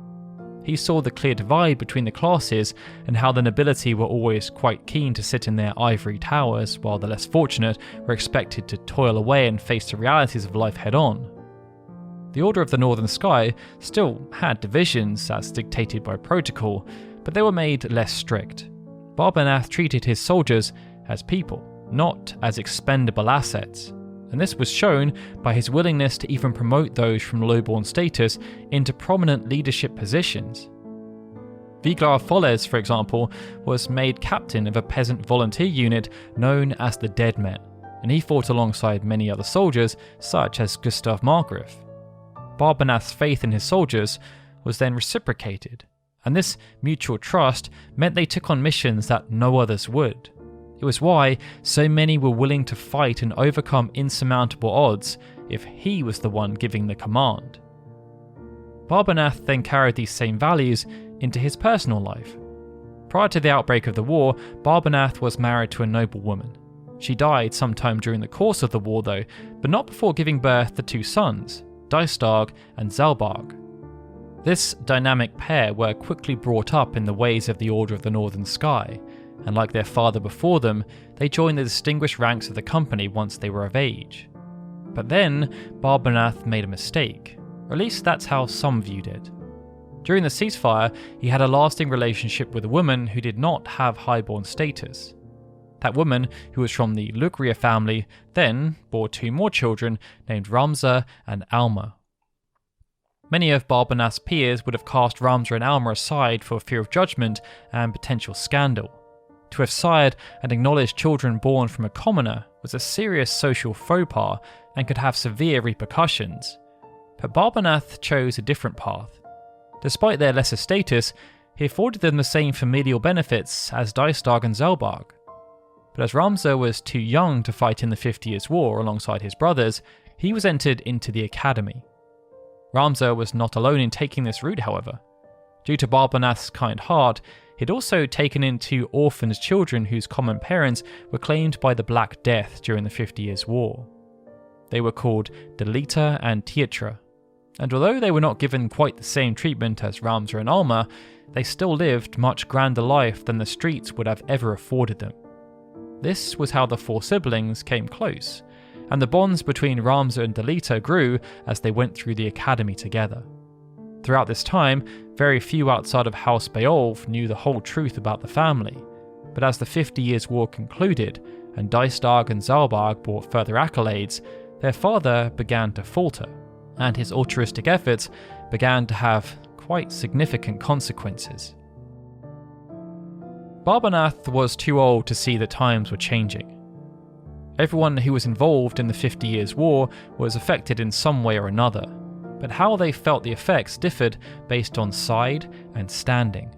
He saw the clear divide between the classes and how the nobility were always quite keen to sit in their ivory towers, while the less fortunate were expected to toil away and face the realities of life head-on. The Order of the Northern Sky still had divisions as dictated by protocol, but they were made less strict. Barbonath treated his soldiers as people, not as expendable assets, and this was shown by his willingness to even promote those from lowborn status into prominent leadership positions. Viglar Foles, for example, was made captain of a peasant volunteer unit known as the Dead Men, and he fought alongside many other soldiers such as Gustav Markgraf. Barbonath's faith in his soldiers was then reciprocated, and this mutual trust meant they took on missions that no others would. It was why so many were willing to fight and overcome insurmountable odds if he was the one giving the command. Barbonath then carried these same values into his personal life. Prior to the outbreak of the war, Barbonath was married to a noble woman. She died sometime during the course of the war though, but not before giving birth to 2 sons, Dystarg and Zalbarg. This dynamic pair were quickly brought up in the ways of the Order of the Northern Sky, and like their father before them, they joined the distinguished ranks of the company once they were of age. But then, Barbonath made a mistake, or at least that's how some viewed it. During the ceasefire, he had a lasting relationship with a woman who did not have highborn status. That woman, who was from the Lugria family, then bore 2 more children named Ramza and Alma. Many of Barbonath's peers would have cast Ramza and Alma aside for fear of judgment and potential scandal. To have sired and acknowledged children born from a commoner was a serious social faux pas and could have severe repercussions. But Barbonath chose a different path. Despite their lesser status, he afforded them the same familial benefits as Dystarg and Zalbarg. But as Ramza was too young to fight in the 50 Years' War alongside his brothers, he was entered into the academy. Ramza was not alone in taking this route, however. Due to Barbonath's kind heart, he'd also taken in 2 orphaned children whose common parents were claimed by the Black Death during the 50 Years' War. They were called Delita and Tietra, and although they were not given quite the same treatment as Ramza and Alma, they still lived much grander life than the streets would have ever afforded them. This was how the 4 siblings came close, and the bonds between Ramza and Delita grew as they went through the academy together. Throughout this time, very few outside of House Beowulf knew the whole truth about the family, but as the 50 Years' War concluded and Dystarg and Zalbarg brought further accolades, their father began to falter, and his altruistic efforts began to have quite significant consequences. Barbonath was too old to see that times were changing. Everyone who was involved in the 50 Years' War was affected in some way or another, but how they felt the effects differed based on side and standing.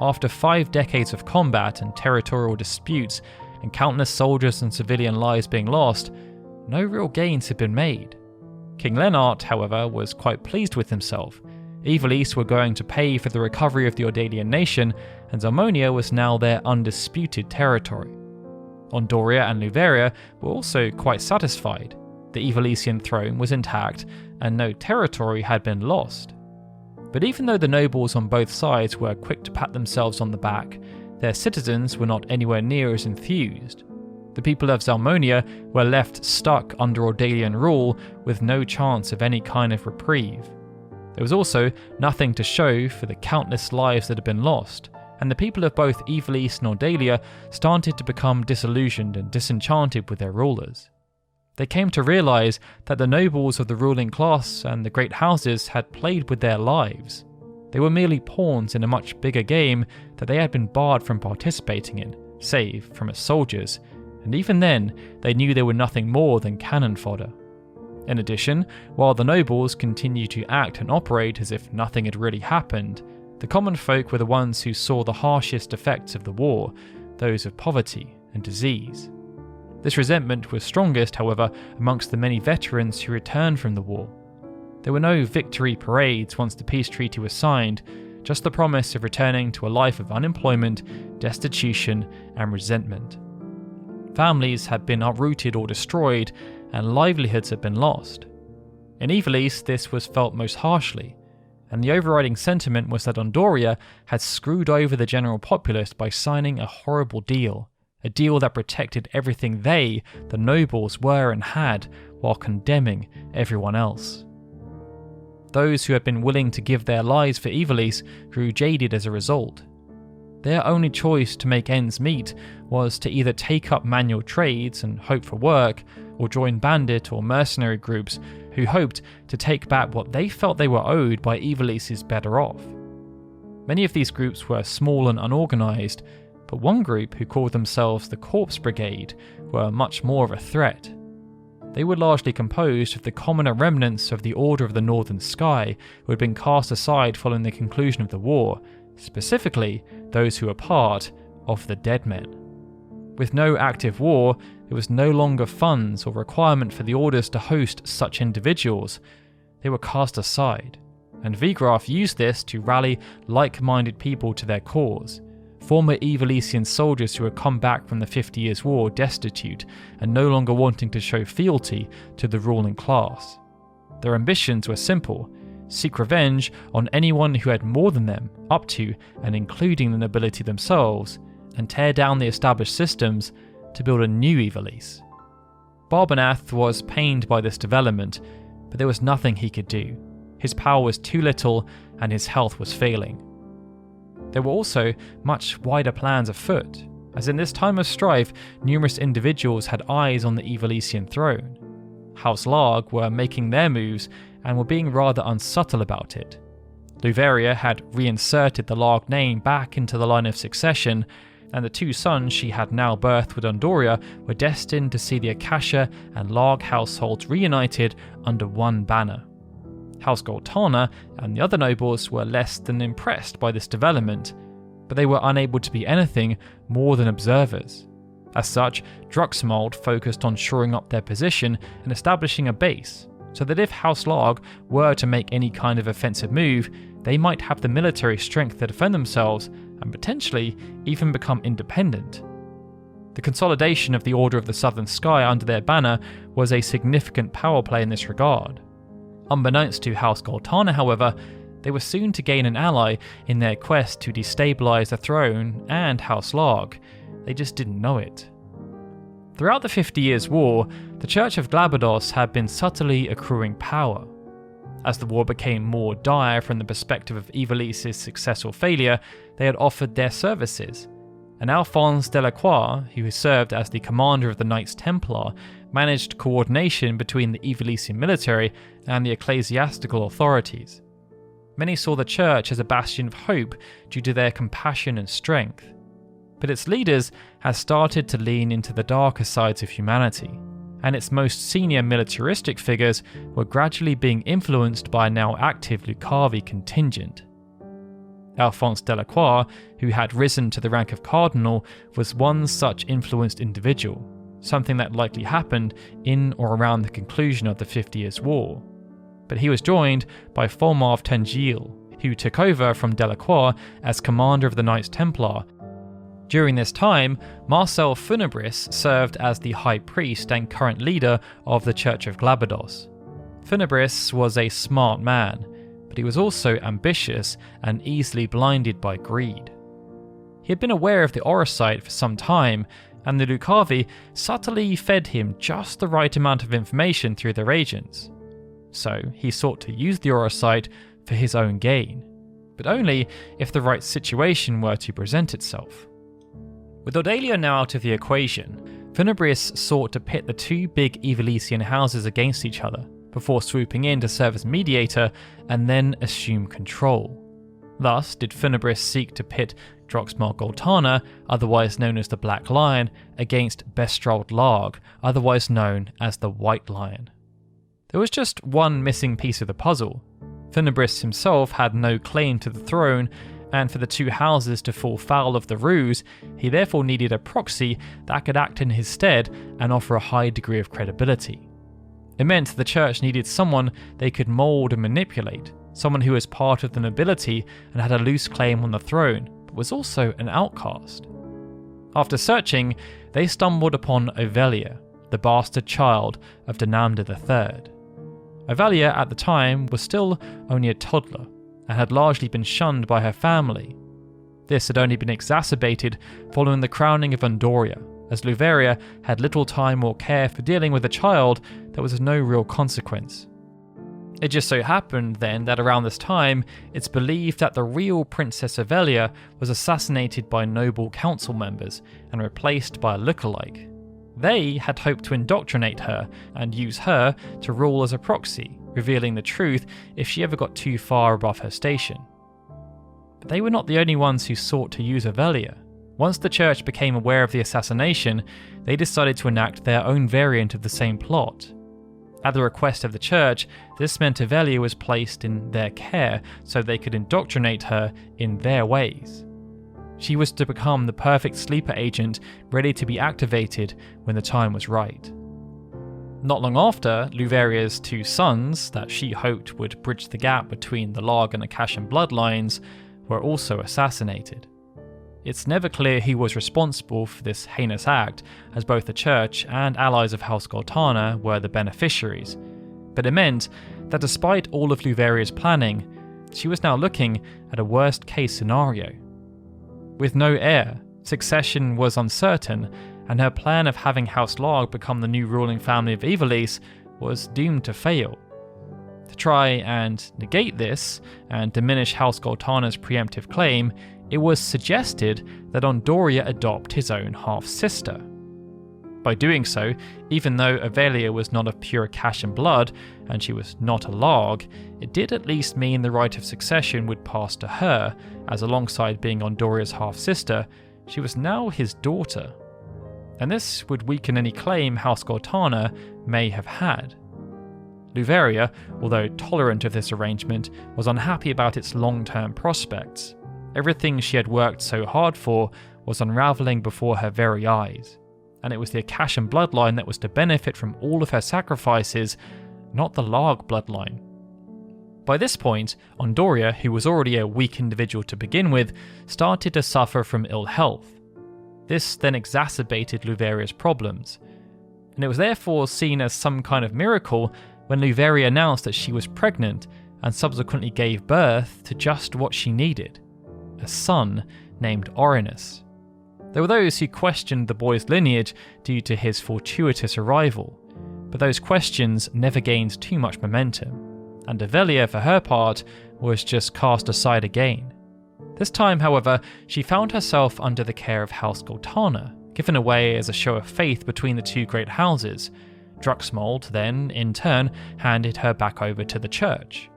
After 5 decades of combat and territorial disputes, and countless soldiers and civilian lives being lost, no real gains had been made. King Lennart, however, was quite pleased with himself. Ivalice were going to pay for the recovery of the Ordalian nation, and Zarmonia was now their undisputed territory. Ondoria and Luveria were also quite satisfied. The Ivalician throne was intact, and no territory had been lost. But even though the nobles on both sides were quick to pat themselves on the back, their citizens were not anywhere near as enthused. The people of Zarmonia were left stuck under Ordalian rule with no chance of any kind of reprieve. There was also nothing to show for the countless lives that had been lost, and the people of both Ivalice and Ordalia started to become disillusioned and disenchanted with their rulers. They came to realise that the nobles of the ruling class and the great houses had played with their lives. They were merely pawns in a much bigger game that they had been barred from participating in, save from as soldiers, and even then they knew they were nothing more than cannon fodder. In addition, while the nobles continued to act and operate as if nothing had really happened, the common folk were the ones who saw the harshest effects of the war, those of poverty and disease. This resentment was strongest, however, amongst the many veterans who returned from the war. There were no victory parades once the peace treaty was signed, just the promise of returning to a life of unemployment, destitution, and resentment. Families had been uprooted or destroyed, and livelihoods had been lost. In Ivalice, this was felt most harshly, and the overriding sentiment was that Ondoria had screwed over the general populace by signing a horrible deal, a deal that protected everything they, the nobles, were and had, while condemning everyone else. those who had been willing to give their lives for Ivalice grew jaded as a result. Their only choice to make ends meet was to either take up manual trades and hope for work, or join bandit or mercenary groups who hoped to take back what they felt they were owed by Ivalice's better off. Many of these groups were small and unorganized, but one group, who called themselves the Corpse Brigade, were much more of a threat. They were largely composed of the commoner remnants of the Order of the Northern Sky who had been cast aside following the conclusion of the war, specifically those who were part of the Dead Men. With no active war, there was no longer funds or requirement for the orders to host such individuals. They were cast aside, and Vigraf used this to rally like-minded people to their cause, former Ivalician soldiers who had come back from the 50 Years' War destitute and no longer wanting to show fealty to the ruling class. Their ambitions were simple: seek revenge on anyone who had more than them, up to and including the nobility themselves, and tear down the established systems to build a new Ivalice. Barbonath was pained by this development, but there was nothing he could do. His power was too little and his health was failing. There were also much wider plans afoot, as in this time of strife, numerous individuals had eyes on the Ivalician throne. House Larg were making their moves and were being rather unsubtle about it. Luveria had reinserted the Larg name back into the line of succession, and the two sons she had now birthed with Undoria were destined to see the Akasha and Larg households reunited under one banner. House Goltana and the other nobles were less than impressed by this development, but they were unable to be anything more than observers. As such, Druxmold focused on shoring up their position and establishing a base, so that if House Larg were to make any kind of offensive move, they might have the military strength to defend themselves and potentially even become independent. The consolidation of the Order of the Southern Sky under their banner was a significant power play in this regard. Unbeknownst to House Goltana, however, they were soon to gain an ally in their quest to destabilise the throne and House Larg. They just didn't know it. Throughout the 50 Years' War, the Church of Glabados had been subtly accruing power. As the war became more dire from the perspective of Ivalice's success or failure, they had offered their services, and Alphonse Delacroix, who served as the commander of the Knights Templar, managed coordination between the Ivalician military and the ecclesiastical authorities. Many saw the church as a bastion of hope due to their compassion and strength, but its leaders had started to lean into the darker sides of humanity, and its most senior militaristic figures were gradually being influenced by a now active Lucavi contingent. Alphonse Delacroix, who had risen to the rank of cardinal, was one such influenced individual, something that likely happened in or around the conclusion of the 50 Years' War. But he was joined by Folmarv Tengil, who took over from Delacroix as commander of the Knights Templar. During this time, Marcel Funebris served as the high priest and current leader of the Church of Glabados. Funebris was a smart man, but he was also ambitious and easily blinded by greed. He had been aware of the Orosite for some time, and the Lucavi subtly fed him just the right amount of information through their agents. So he sought to use the Orosite for his own gain, but only if the right situation were to present itself. With Audelia now out of the equation, Funebris sought to pit the two big Ivalician houses against each other, before swooping in to serve as mediator and then assume control. Thus did Funebris seek to pit Druxmold Goltana, otherwise known as the Black Lion, against Bestrald Larg, otherwise known as the White Lion. There was just one missing piece of the puzzle. Funebris himself had no claim to the throne, and for the two houses to fall foul of the ruse, he therefore needed a proxy that could act in his stead and offer a high degree of credibility. It meant the church needed someone they could mould and manipulate, someone who was part of the nobility and had a loose claim on the throne, but was also an outcast. After searching, they stumbled upon Ovelia, the bastard child of Denamda III. Ovelia at the time was still only a toddler, and had largely been shunned by her family. This had only been exacerbated following the crowning of Undoria, as Luveria had little time or care for dealing with a child that was of no real consequence. It just so happened then that around this time, it's believed that the real Princess Avelia was assassinated by noble council members and replaced by a lookalike. They had hoped to indoctrinate her and use her to rule as a proxy, revealing the truth if she ever got too far above her station. But they were not the only ones who sought to use Avelia. Once the church became aware of the assassination, they decided to enact their own variant of the same plot. At the request of the church, this meant Avelia was placed in their care so they could indoctrinate her in their ways. She was to become the perfect sleeper agent ready to be activated when the time was right. Not long after, Luveria's two sons, that she hoped would bridge the gap between the Larg and Akashan bloodlines, were also assassinated. It's never clear who was responsible for this heinous act, as both the church and allies of House Goltana were the beneficiaries, but it meant that despite all of Luveria's planning, she was now looking at a worst-case scenario. With no heir, succession was uncertain, and her plan of having House Larg become the new ruling family of Ivalice was doomed to fail. To try and negate this, and diminish House Goltana's preemptive claim, it was suggested that Ondoria adopt his own half-sister. By doing so, even though Avelia was not of pure Akashan blood, and she was not a Larg, it did at least mean the right of succession would pass to her, as alongside being Ondoria's half-sister, she was now his daughter. And this would weaken any claim House Goltana may have had. Luveria, although tolerant of this arrangement, was unhappy about its long-term prospects. Everything she had worked so hard for was unravelling before her very eyes, and it was the Akashan bloodline that was to benefit from all of her sacrifices, not the Larg bloodline. By this point, Ondoria, who was already a weak individual to begin with, started to suffer from ill health. This then exacerbated Luveria's problems, and it was therefore seen as some kind of miracle when Luveria announced that she was pregnant and subsequently gave birth to just what she needed, a son named Orinus. There were those who questioned the boy's lineage due to his fortuitous arrival, but those questions never gained too much momentum, and Avelia, for her part, was just cast aside again. This time, however, she found herself under the care of House Goltana, given away as a show of faith between the two great houses. Druxmold then, in turn, handed her back over to the church.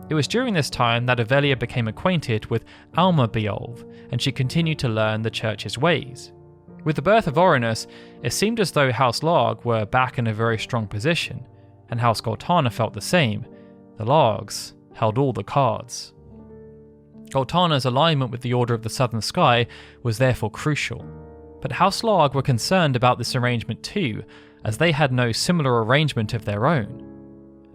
It was during this time that Avelia became acquainted with Alma Beolv, and she continued to learn the church's ways. With the birth of Orinus, it seemed as though House Larg were back in a very strong position, and House Goltana felt the same. The Largs held all the cards. Goltana's alignment with the Order of the Southern Sky was therefore crucial, but House Larg were concerned about this arrangement too, as they had no similar arrangement of their own.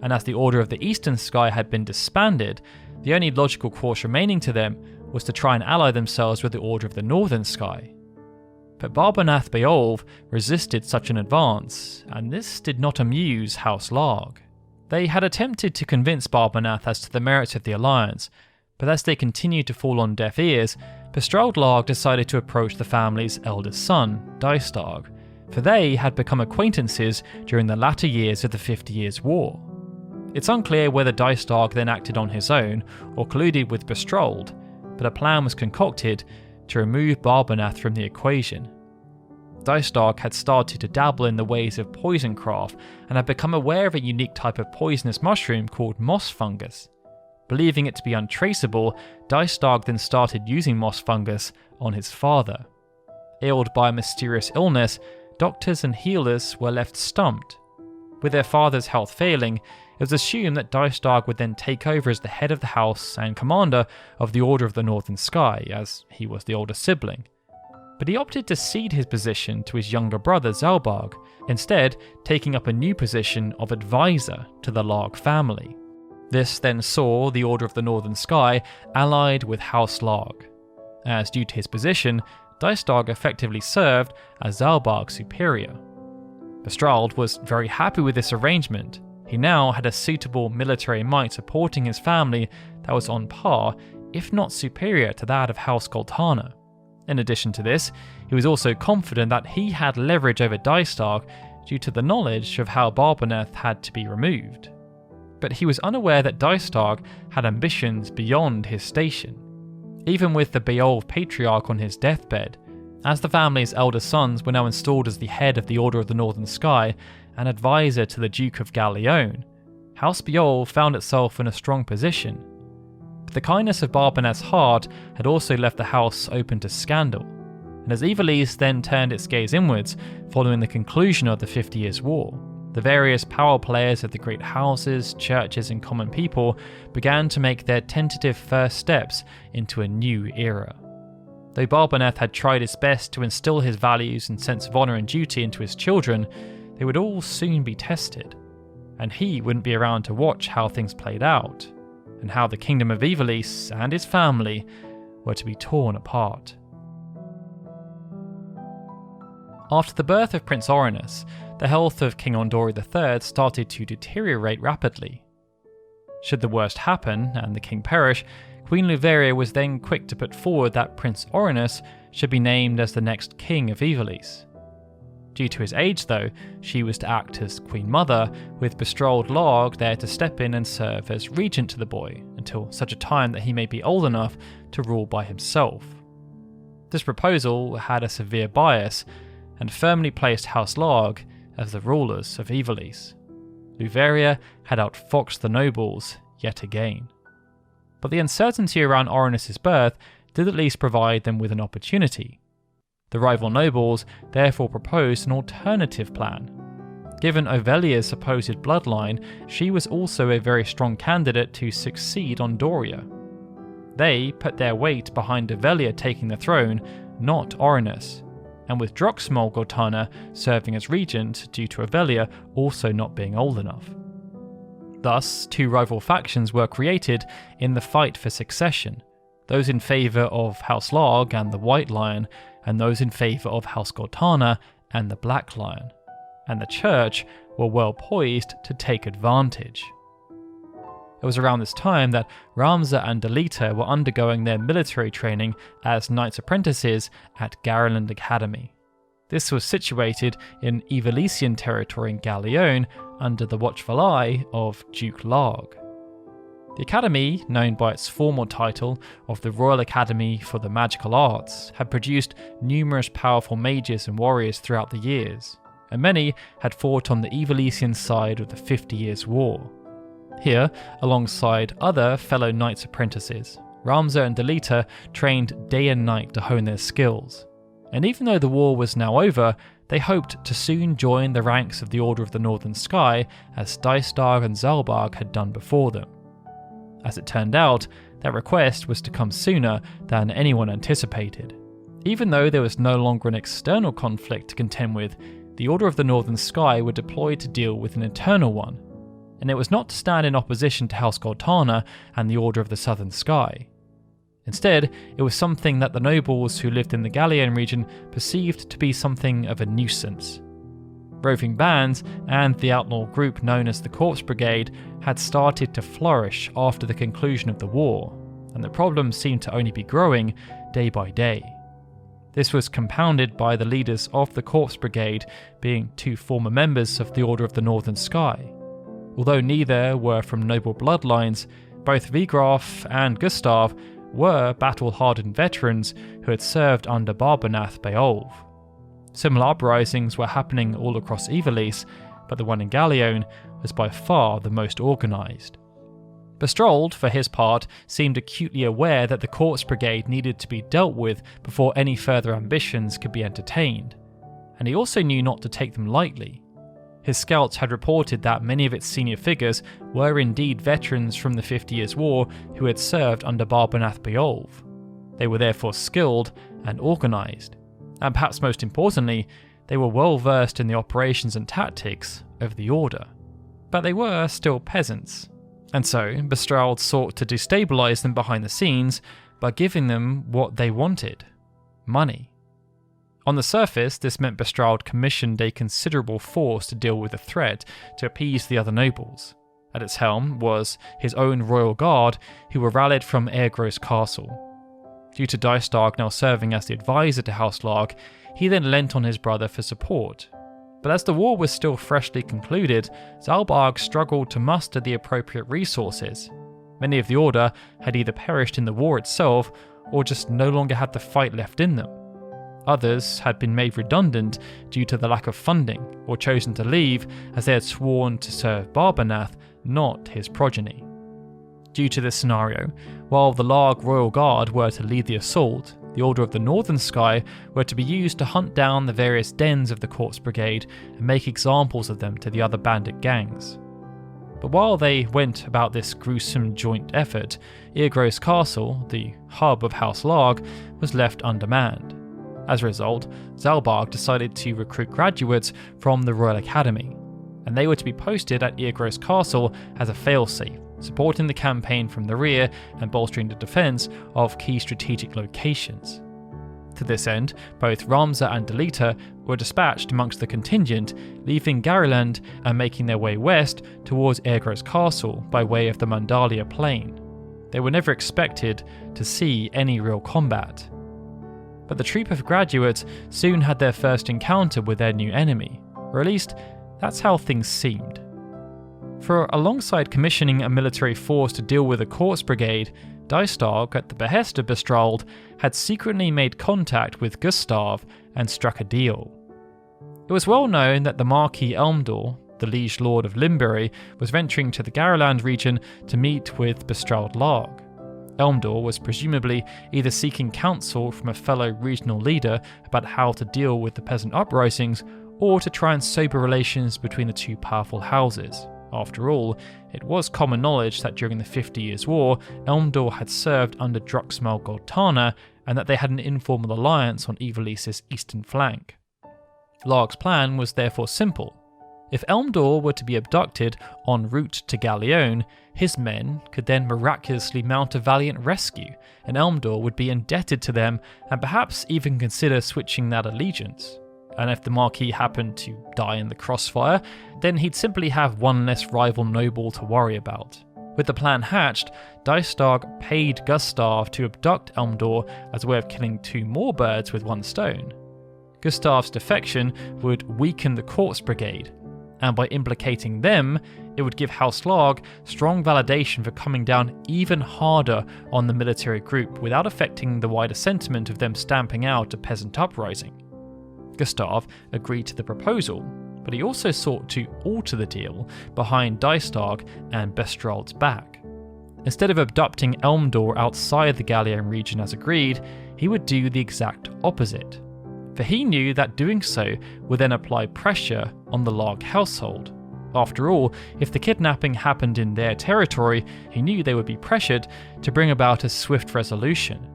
And as the Order of the Eastern Sky had been disbanded, the only logical course remaining to them was to try and ally themselves with the Order of the Northern Sky. But Barbonath Beolv resisted such an advance, and this did not amuse House Larg. They had attempted to convince Barbonath as to the merits of the alliance, but as they continued to fall on deaf ears, Bestrald Larg decided to approach the family's eldest son, Dystarg, for they had become acquaintances during the latter years of the 50 Years' War. It's unclear whether Dystarg then acted on his own or colluded with Bestrald, but a plan was concocted to remove Barbonath from the equation. Dystarg had started to dabble in the ways of poisoncraft and had become aware of a unique type of poisonous mushroom called moss fungus. Believing it to be untraceable, Dystarg then started using moss fungus on his father. Ailed by a mysterious illness, doctors and healers were left stumped. With their father's health failing, it was assumed that Dystarg would then take over as the head of the house and commander of the Order of the Northern Sky, as he was the older sibling. But he opted to cede his position to his younger brother Zalbarg, instead taking up a new position of advisor to the Larg family. This then saw the Order of the Northern Sky allied with House Larg, as due to his position, Dystarg effectively served as Zalbarg's superior. Bestrald was very happy with this arrangement. He now had a suitable military might supporting his family that was on par, if not superior to that of House Goltana. In addition to this, he was also confident that he had leverage over Dystarg due to the knowledge of how Barbonath had to be removed. But he was unaware that Dystarg had ambitions beyond his station. Even with the Beowulf patriarch on his deathbed, as the family's elder sons were now installed as the head of the Order of the Northern Sky and advisor to the Duke of Galeone, House Beowulf found itself in a strong position. But the kindness of Barbaneth's heart had also left the house open to scandal, and as Ivalice then turned its gaze inwards following the conclusion of the 50 Years' War, the various power players of the great houses, churches and common people began to make their tentative first steps into a new era. Though Barbaneth had tried his best to instill his values and sense of honour and duty into his children, they would all soon be tested, and he wouldn't be around to watch how things played out, and how the Kingdom of Ivalice and his family were to be torn apart. After the birth of Prince Orinus, the health of King Ondori III started to deteriorate rapidly. Should the worst happen and the king perish, Queen Luveria was then quick to put forward that Prince Orinus should be named as the next king of Ivalice. Due to his age though, she was to act as Queen Mother, with betrothed Larg there to step in and serve as regent to the boy until such a time that he may be old enough to rule by himself. This proposal had a severe bias and firmly placed House Larg as the rulers of Ivalice. Luveria had outfoxed the nobles yet again. But the uncertainty around Orinus' birth did at least provide them with an opportunity. The rival nobles therefore proposed an alternative plan. Given Ovelia's supposed bloodline, she was also a very strong candidate to succeed on Doria. They put their weight behind Ovelia taking the throne, not Orinus, and with Droxmal Gortana serving as regent due to Ovelia also not being old enough. Thus, two rival factions were created in the fight for succession, those in favour of House Larg and the White Lion, and those in favour of House Gortana and the Black Lion, and the Church were well poised to take advantage. It was around this time that Ramza and Delita were undergoing their military training as Knights Apprentices at Garland Academy. This was situated in Ivalician territory in Galeone under the watchful eye of Duke Larg. The academy, known by its formal title of the Royal Academy for the Magical Arts, had produced numerous powerful mages and warriors throughout the years, and many had fought on the Ivalician side of the 50 Years' War. Here, alongside other fellow Knights Apprentices, Ramza and Delita trained day and night to hone their skills, and even though the war was now over, they hoped to soon join the ranks of the Order of the Northern Sky as Dystarg and Zalbarg had done before them. As it turned out, that request was to come sooner than anyone anticipated. Even though there was no longer an external conflict to contend with, the Order of the Northern Sky were deployed to deal with an internal one, and it was not to stand in opposition to House Gortana and the Order of the Southern Sky. Instead, it was something that the nobles who lived in the Galeone region perceived to be something of a nuisance. Roving bands and the outlaw group known as the Corpse Brigade had started to flourish after the conclusion of the war, and the problem seemed to only be growing day by day. This was compounded by the leaders of the Corpse Brigade being two former members of the Order of the Northern Sky. Although neither were from noble bloodlines, both Vigraf and Gustav were battle-hardened veterans who had served under Barbaneth Beowulf. Similar uprisings were happening all across Ivalice, but the one in Galeone was by far the most organised. Bestrold, for his part, seemed acutely aware that the Corpse Brigade needed to be dealt with before any further ambitions could be entertained, and he also knew not to take them lightly. His scouts had reported that many of its senior figures were indeed veterans from the 50 Years' War who had served under Barbaneth Beowulf. They were therefore skilled and organised, and perhaps most importantly, they were well versed in the operations and tactics of the Order. But they were still peasants, and so Bestrald sought to destabilise them behind the scenes by giving them what they wanted: money. On the surface, this meant Bestrald commissioned a considerable force to deal with the threat to appease the other nobles. At its helm was his own royal guard, who were rallied from Airgros Castle. Due to Dystarg now serving as the advisor to House Larg, he then lent on his brother for support. But as the war was still freshly concluded, Zalbarg struggled to muster the appropriate resources. Many of the Order had either perished in the war itself or just no longer had the fight left in them. Others had been made redundant due to the lack of funding or chosen to leave as they had sworn to serve Barbernath, not his progeny. Due to this scenario, while the Larg Royal Guard were to lead the assault, the Order of the Northern Sky were to be used to hunt down the various dens of the Corpse Brigade and make examples of them to the other bandit gangs. But while they went about this gruesome joint effort, Eargross Castle, the hub of House Larg, was left undermanned. As a result, Zalbarg decided to recruit graduates from the Royal Academy, and they were to be posted at Eargross Castle as a failsafe, supporting the campaign from the rear and bolstering the defence of key strategic locations. To this end, both Ramza and Delita were dispatched amongst the contingent, leaving Garyland and making their way west towards Eargross Castle by way of the Mandalia Plain. They were never expected to see any real combat. But the troop of graduates soon had their first encounter with their new enemy, or at least that's how things seemed. For alongside commissioning a military force to deal with the Corpse Brigade, Dystarg, at the behest of Bestrald, had secretly made contact with Gustav and struck a deal. It was well known that the Marquis Elmdor, the liege lord of Limbury, was venturing to the Garyland region to meet with Bestrald Larg. Elmdor was presumably either seeking counsel from a fellow regional leader about how to deal with the peasant uprisings, or to try and sober relations between the two powerful houses. After all, it was common knowledge that during the 50 Years' War, Elmdor had served under Druxmal Goltana, and that they had an informal alliance on Ivalice's eastern flank. Larg's plan was therefore simple. If Elmdor were to be abducted en route to Galleon, his men could then miraculously mount a valiant rescue, and Elmdor would be indebted to them and perhaps even consider switching that allegiance. And if the Marquis happened to die in the crossfire, then he'd simply have one less rival noble to worry about. With the plan hatched, Dystarg paid Gustav to abduct Elmdor as a way of killing two more birds with one stone. Gustav's defection would weaken the Corpse Brigade, and by implicating them, it would give House Larg strong validation for coming down even harder on the military group without affecting the wider sentiment of them stamping out a peasant uprising. Gustav agreed to the proposal, but he also sought to alter the deal behind Dystarg and Bestrald's back. Instead of abducting Elmdor outside the Galleon region as agreed, he would do the exact opposite. For he knew that doing so would then apply pressure on the Larg household. After all, if the kidnapping happened in their territory, he knew they would be pressured to bring about a swift resolution.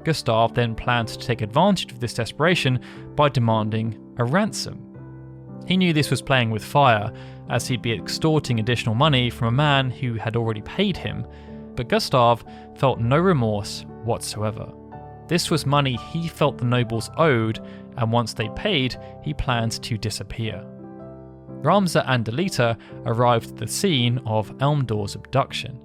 Gustav then planned to take advantage of this desperation by demanding a ransom. He knew this was playing with fire, as he'd be extorting additional money from a man who had already paid him, but Gustav felt no remorse whatsoever. This was money he felt the nobles owed, and once they paid, he planned to disappear. Ramza and Delita arrived at the scene of Elmdor's abduction.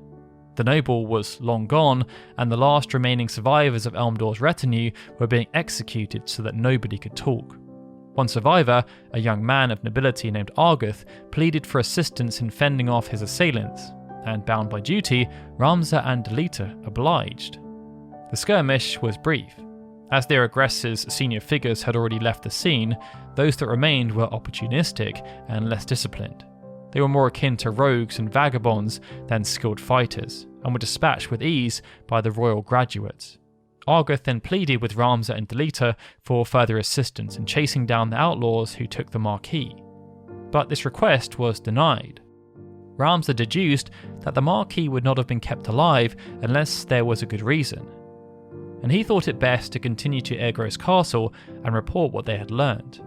The noble was long gone, and the last remaining survivors of Elmdor's retinue were being executed so that nobody could talk. One survivor, a young man of nobility named Arguth, pleaded for assistance in fending off his assailants, and bound by duty, Ramza and Delita obliged. The skirmish was brief. As their aggressors' senior figures had already left the scene, those that remained were opportunistic and less disciplined. They were more akin to rogues and vagabonds than skilled fighters, and were dispatched with ease by the royal graduates. Arguth then pleaded with Ramza and Delita for further assistance in chasing down the outlaws who took the Marquis. But this request was denied. Ramza deduced that the Marquis would not have been kept alive unless there was a good reason, and he thought it best to continue to Eargross Castle and report what they had learned.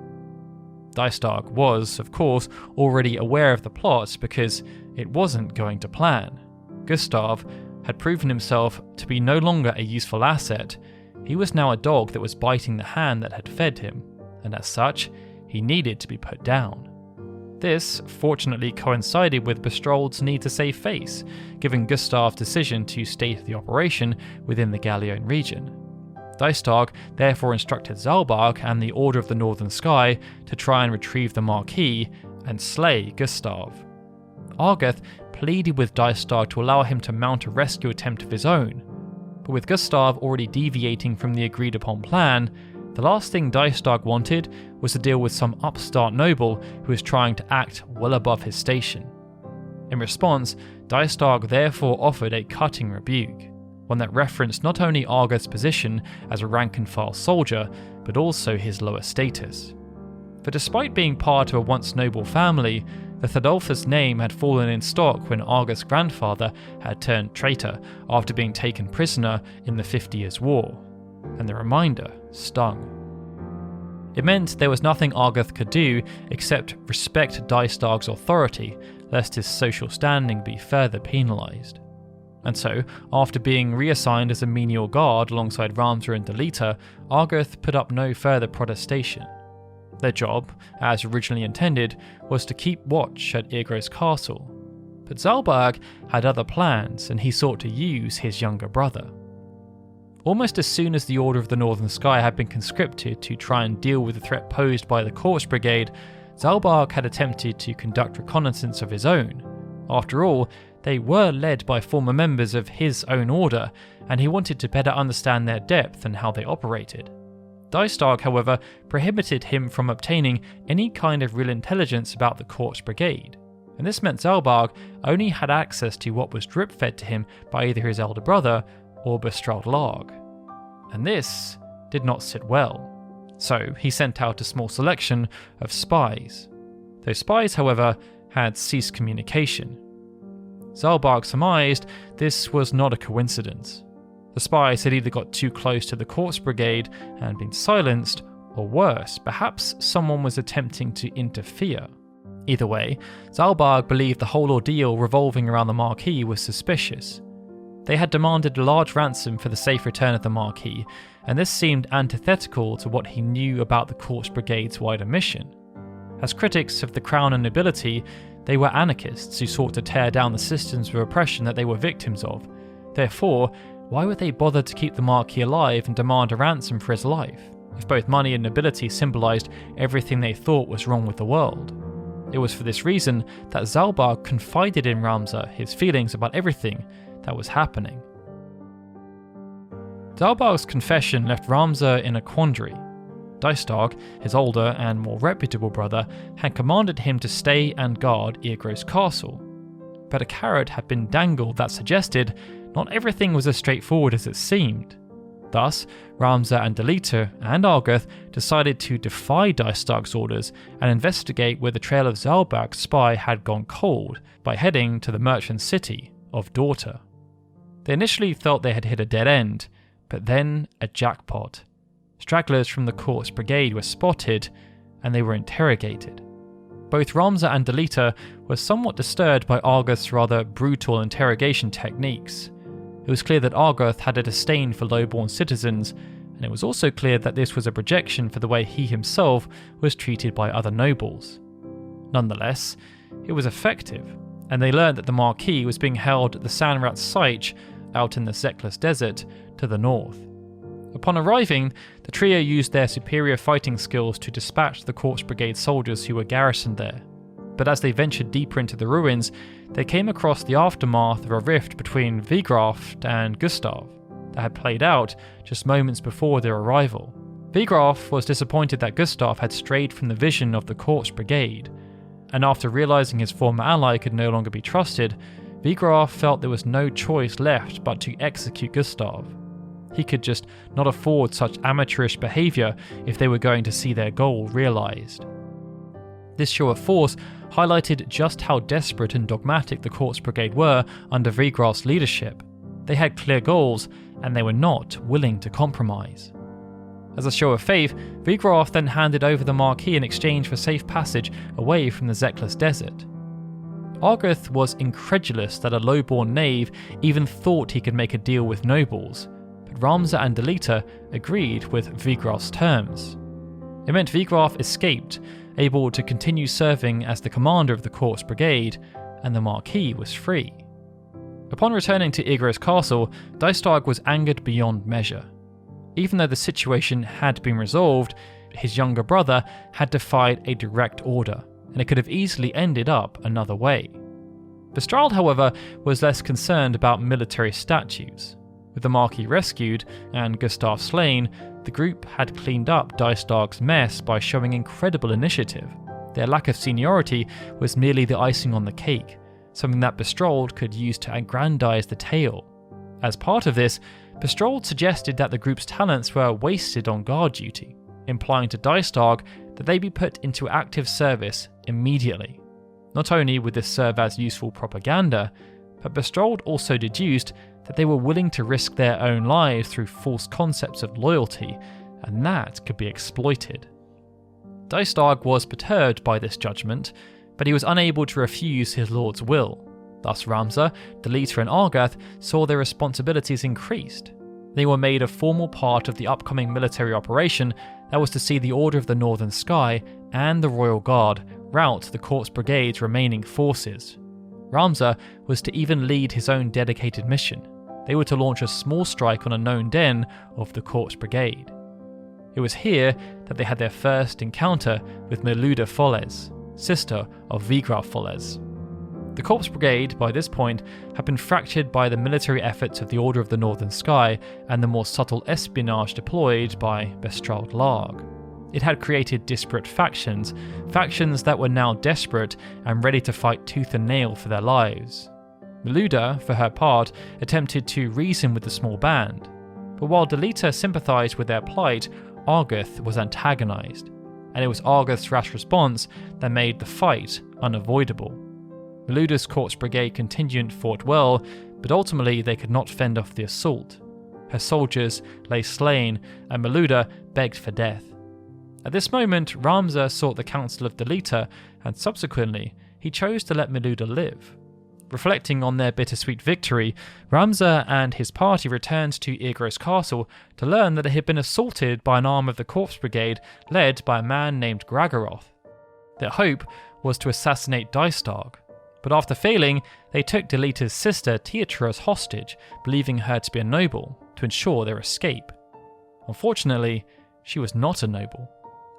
Dystarg was, of course, already aware of the plot because it wasn't going to plan. Gustav had proven himself to be no longer a useful asset. He was now a dog that was biting the hand that had fed him, and as such, he needed to be put down. This fortunately coincided with Bestrald's need to save face, given Gustav's decision to stay the operation within the Galleon region. Dystag therefore instructed Zalbarg and the Order of the Northern Sky to try and retrieve the Marquis and slay Gustav. Argoth pleaded with Dystag to allow him to mount a rescue attempt of his own, but with Gustav already deviating from the agreed upon plan, the last thing Dystag wanted was to deal with some upstart noble who was trying to act well above his station. In response, Dystag therefore offered a cutting rebuke, one that referenced not only Argoth's position as a rank-and-file soldier, but also his lower status. For despite being part of a once noble family, the Thedolfus name had fallen in stock when Argoth's grandfather had turned traitor after being taken prisoner in the 50 Years' War, and the reminder stung. It meant there was nothing Argoth could do except respect Dystag's authority, lest his social standing be further penalised. And so, after being reassigned as a menial guard alongside Ramza and Delita, Argoth put up no further protestation. Their job, as originally intended, was to keep watch at Irgro's castle. But Zalbarg had other plans, and he sought to use his younger brother. Almost as soon as the Order of the Northern Sky had been conscripted to try and deal with the threat posed by the Corpse Brigade, Zalbarg had attempted to conduct reconnaissance of his own. After all, they were led by former members of his own order, and he wanted to better understand their depth and how they operated. Dystag, however, prohibited him from obtaining any kind of real intelligence about the Corpse Brigade, and this meant Zalbarg only had access to what was drip-fed to him by either his elder brother or Bestrald Larg. And this did not sit well, so he sent out a small selection of spies. Those spies, however, had ceased communication. Zalbarg surmised this was not a coincidence. The spies had either got too close to the Corpse Brigade and been silenced, or worse, perhaps someone was attempting to interfere. Either way, Zalbarg believed the whole ordeal revolving around the Marquis was suspicious. They had demanded a large ransom for the safe return of the Marquis, and this seemed antithetical to what he knew about the Corpse Brigade's wider mission. As critics of the crown and nobility, they were anarchists who sought to tear down the systems of oppression that they were victims of. Therefore, why would they bother to keep the Marquis alive and demand a ransom for his life, if both money and nobility symbolised everything they thought was wrong with the world? It was for this reason that Zalbarg confided in Ramza his feelings about everything that was happening. Zalbarg's confession left Ramza in a quandary. Dystag, his older and more reputable brother, had commanded him to stay and guard Irgro's castle. But a carrot had been dangled that suggested not everything was as straightforward as it seemed. Thus, Ramza and Delita and Argoth decided to defy Dystag's orders and investigate where the trail of Zalbarg's spy had gone cold by heading to the merchant city of Dorta. They initially thought they had hit a dead end, but then a jackpot. Stragglers from the Corpse Brigade were spotted, and they were interrogated. Both Ramza and Delita were somewhat disturbed by Argoth's rather brutal interrogation techniques. It was clear that Argoth had a disdain for low-born citizens, and it was also clear that this was a projection for the way he himself was treated by other nobles. Nonetheless, it was effective, and they learned that the Marquis was being held at the Sanrat Siege out in the Zekless Desert to the north. Upon arriving, the trio used their superior fighting skills to dispatch the Corpse Brigade soldiers who were garrisoned there. But as they ventured deeper into the ruins, they came across the aftermath of a rift between Vigraf and Gustav that had played out just moments before their arrival. Vigraf was disappointed that Gustav had strayed from the vision of the Corpse Brigade, and after realizing his former ally could no longer be trusted, Vigraf felt there was no choice left but to execute Gustav. He could just not afford such amateurish behaviour if they were going to see their goal realised. This show of force highlighted just how desperate and dogmatic the Corpse Brigade were under Vigraf's leadership. They had clear goals, and they were not willing to compromise. As a show of faith, Vigraf then handed over the Marquis in exchange for safe passage away from the Zekless Desert. Argoth was incredulous that a low-born knave even thought he could make a deal with nobles, but Ramza and Delita agreed with Vigraf's terms. It meant Vigraf escaped, able to continue serving as the commander of the Corpse Brigade, and the Marquis was free. Upon returning to Irgro's castle, Dystag was angered beyond measure. Even though the situation had been resolved, his younger brother had defied a direct order, and it could have easily ended up another way. Bestrald, however, was less concerned about military statutes. With the Marquis rescued and Gustav slain, the group had cleaned up Dysdag's mess by showing incredible initiative. Their lack of seniority was merely the icing on the cake, something that Bestrald could use to aggrandize the tale. As part of this, Bestrald suggested that the group's talents were wasted on guard duty, implying to Dysdag that they be put into active service immediately. Not only would this serve as useful propaganda, but Bestrald also deduced that they were willing to risk their own lives through false concepts of loyalty, and that could be exploited. Dysdag was perturbed by this judgment, but he was unable to refuse his lord's will. Thus Ramsar, Delita and Argath saw their responsibilities increased. They were made a formal part of the upcoming military operation that was to see the Order of the Northern Sky and the Royal Guard rout the Corps Brigade's remaining forces. Ramsar was to even lead his own dedicated mission. They were to launch a small strike on a known den of the Corps Brigade. It was here that they had their first encounter with Meluda Foles, sister of Vigra Foles. The Corps Brigade, by this point, had been fractured by the military efforts of the Order of the Northern Sky and the more subtle espionage deployed by Bestrald Larg. It had created disparate factions that were now desperate and ready to fight tooth and nail for their lives. Meluda, for her part, attempted to reason with the small band, but while Delita sympathised with their plight, Argath was antagonised, and it was Argath's rash response that made the fight unavoidable. Meluda's Corps Brigade contingent fought well, but ultimately they could not fend off the assault. Her soldiers lay slain, and Meluda begged for death. At this moment, Ramsar sought the counsel of Delita, and subsequently, he chose to let Meluda live. Reflecting on their bittersweet victory, Ramsar and his party returned to Irgros Castle to learn that they had been assaulted by an arm of the Corps Brigade led by a man named Gragaroth. Their hope was to assassinate Dysdag, but after failing, they took Delita's sister Teatra as hostage, believing her to be a noble, to ensure their escape. Unfortunately, she was not a noble,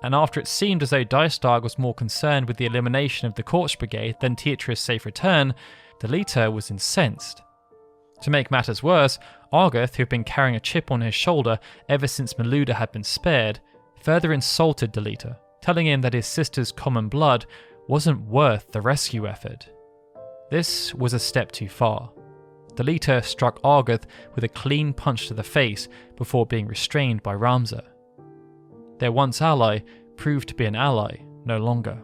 and after it seemed as though Dysdag was more concerned with the elimination of the Corps Brigade than Teatra's safe return, Delita was incensed. To make matters worse, Argath, who had been carrying a chip on his shoulder ever since Meluda had been spared, further insulted Delita, telling him that his sister's common blood wasn't worth the rescue effort. This was a step too far. Delita struck Argath with a clean punch to the face before being restrained by Ramsar. Their once ally proved to be an ally no longer.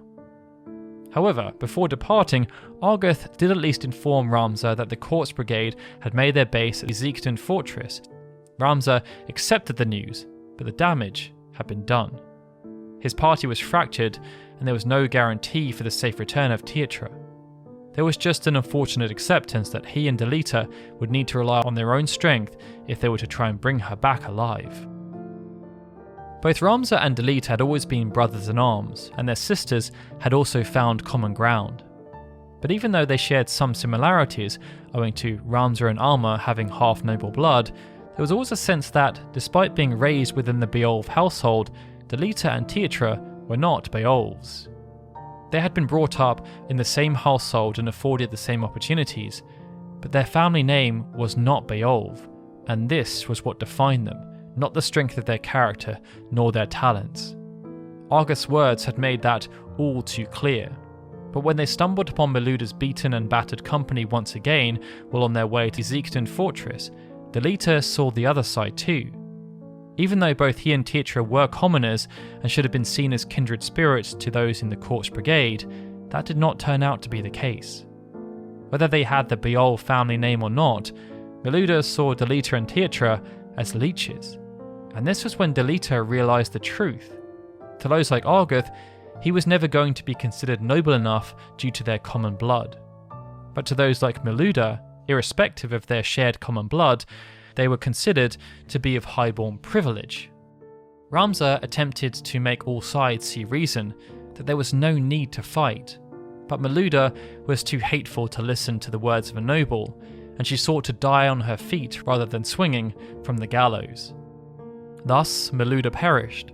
However, before departing, Argath did at least inform Ramsar that the Corps Brigade had made their base at Ezekiel Fortress. Ramsar accepted the news, but the damage had been done. His party was fractured, and there was no guarantee for the safe return of Teatra. There was just an unfortunate acceptance that he and Delita would need to rely on their own strength if they were to try and bring her back alive. Both Ramsar and Delita had always been brothers in arms, and their sisters had also found common ground. But even though they shared some similarities, owing to Ramsar and Alma having half noble blood, there was always a sense that, despite being raised within the Beowulf household, Delita and Teatra were not Beowulfs. They had been brought up in the same household and afforded the same opportunities, but their family name was not Beowulf, and this was what defined them, not the strength of their character nor their talents. Argath's words had made that all too clear, but when they stumbled upon Meluda's beaten and battered company once again while on their way to Ezekiel Fortress, Delita saw the other side too. Even though both he and Teatra were commoners and should have been seen as kindred spirits to those in the Corps Brigade, that did not turn out to be the case. Whether they had the Beowulf family name or not, Meluda saw Delita and Teatra as leeches, and this was when Delita realised the truth. To those like Argath, he was never going to be considered noble enough due to their common blood. But to those like Meluda, irrespective of their shared common blood, they were considered to be of highborn privilege. Ramsar attempted to make all sides see reason that there was no need to fight, but Meluda was too hateful to listen to the words of a noble, and she sought to die on her feet rather than swinging from the gallows. Thus, Meluda perished,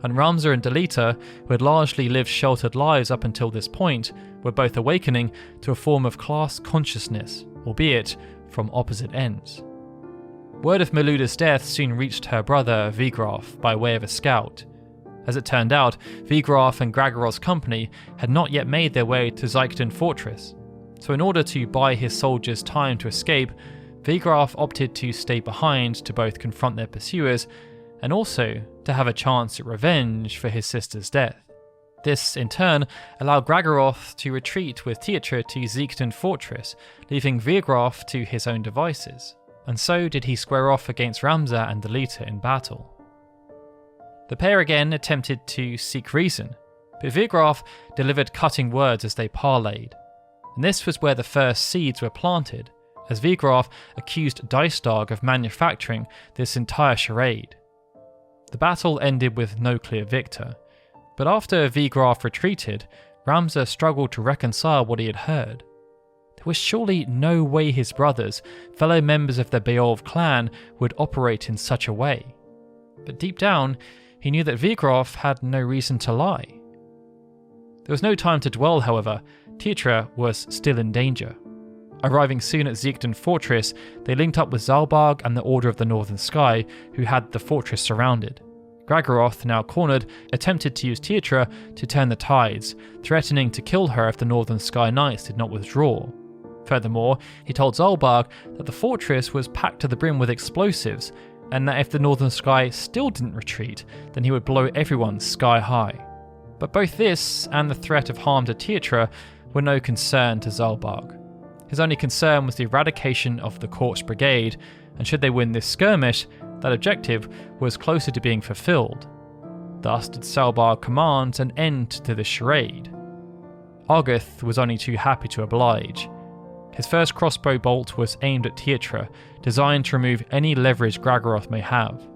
and Ramza and Delita, who had largely lived sheltered lives up until this point, were both awakening to a form of class consciousness, albeit from opposite ends. Word of Meluda's death soon reached her brother Vigraf by way of a scout. As it turned out, Vigraf and Gragorov's company had not yet made their way to Zykton Fortress, so in order to buy his soldiers time to escape, Vigraf opted to stay behind to both confront their pursuers and also to have a chance at revenge for his sister's death. This, in turn, allowed Gragorov to retreat with Tietra to Zykton Fortress, leaving Vigraf to his own devices, and so did he square off against Ramza and Delita in battle. The pair again attempted to seek reason, but Vigraf delivered cutting words as they parleyed, and this was where the first seeds were planted, as Vigraf accused Dicedog of manufacturing this entire charade. The battle ended with no clear victor, but after Vigraf retreated, Ramza struggled to reconcile what he had heard. There was surely no way his brothers, fellow members of the Beov clan, would operate in such a way. But deep down, he knew that Vigraf had no reason to lie. There was no time to dwell, however. Tietra was still in danger. Arriving soon at Zykton Fortress, they linked up with Zalbarg and the Order of the Northern Sky, who had the fortress surrounded. Gragoroth, now cornered, attempted to use Tietra to turn the tides, threatening to kill her if the Northern Sky Knights did not withdraw. Furthermore, he told Zalbarg that the fortress was packed to the brim with explosives, and that if the Northern Sky still didn't retreat, then he would blow everyone sky high. But both this and the threat of harm to Tietra were no concern to Zalbarg. His only concern was the eradication of the Corpse Brigade, and should they win this skirmish, that objective was closer to being fulfilled. Thus did Zalbarg command an end to the charade. Argoth was only too happy to oblige. His first crossbow bolt was aimed at Tietra, designed to remove any leverage Gragoroth may have.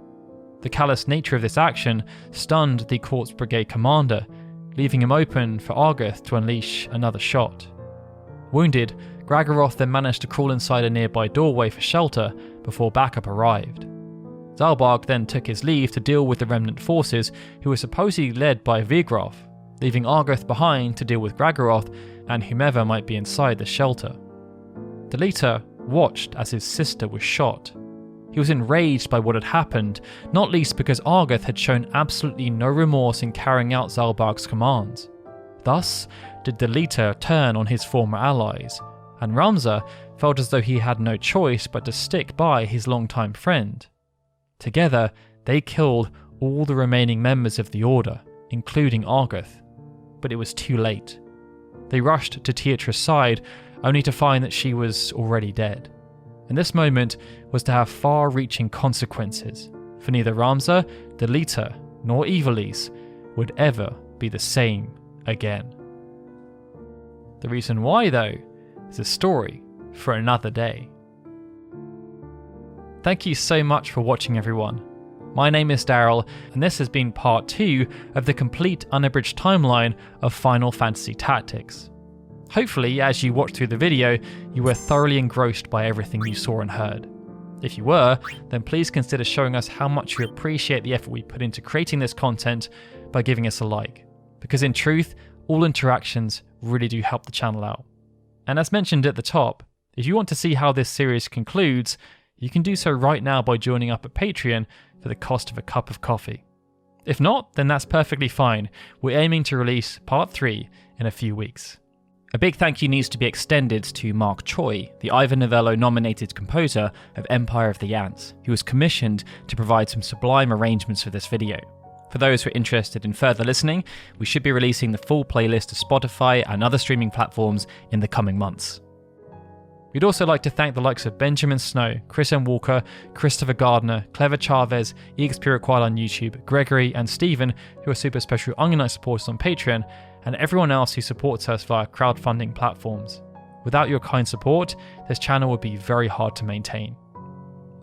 The callous nature of this action stunned the Corpse Brigade commander, leaving him open for Argoth to unleash another shot. Wounded, Gragoroth then managed to crawl inside a nearby doorway for shelter before backup arrived. Zalbarg then took his leave to deal with the remnant forces, who were supposedly led by Vigraf, leaving Argoth behind to deal with Gragoroth and whomever might be inside the shelter. Delita watched as his sister was shot. He was enraged by what had happened, not least because Argoth had shown absolutely no remorse in carrying out Zalbarg's commands. Thus did Delita turn on his former allies, and Ramza felt as though he had no choice but to stick by his longtime friend. Together, they killed all the remaining members of the Order, including Argoth. But it was too late. They rushed to Tietra's side, only to find that she was already dead. And this moment was to have far-reaching consequences, for neither Ramza, Delita, nor Ivalice would ever be the same again. The reason why, though, is a story for another day. Thank you so much for watching, everyone. My name is Daryl, and this has been part 2 of the complete unabridged timeline of Final Fantasy Tactics. Hopefully, as you watched through the video, you were thoroughly engrossed by everything you saw and heard. If you were, then please consider showing us how much you appreciate the effort we put into creating this content by giving us a like, because in truth, all interactions really do help the channel out. And as mentioned at the top, if you want to see how this series concludes, you can do so right now by joining up at Patreon for the cost of a cup of coffee. If not, then that's perfectly fine. We're aiming to release part 3 in a few weeks. A big thank you needs to be extended to Mark Choi, the Ivor Novello-nominated composer of Empire of the Ants, who was commissioned to provide some sublime arrangements for this video. For those who are interested in further listening, we should be releasing the full playlist to Spotify and other streaming platforms in the coming months. We'd also like to thank the likes of Benjamin Snow, Chris M. Walker, Christopher Gardner, Clever Chavez, EXPureQual on YouTube, Gregory and Stephen, who are super special Onion supporters on Patreon, and everyone else who supports us via crowdfunding platforms. Without your kind support, this channel would be very hard to maintain.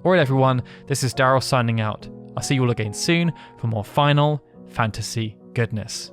Alright everyone, this is Daryl signing out. I'll see you all again soon for more Final Fantasy goodness.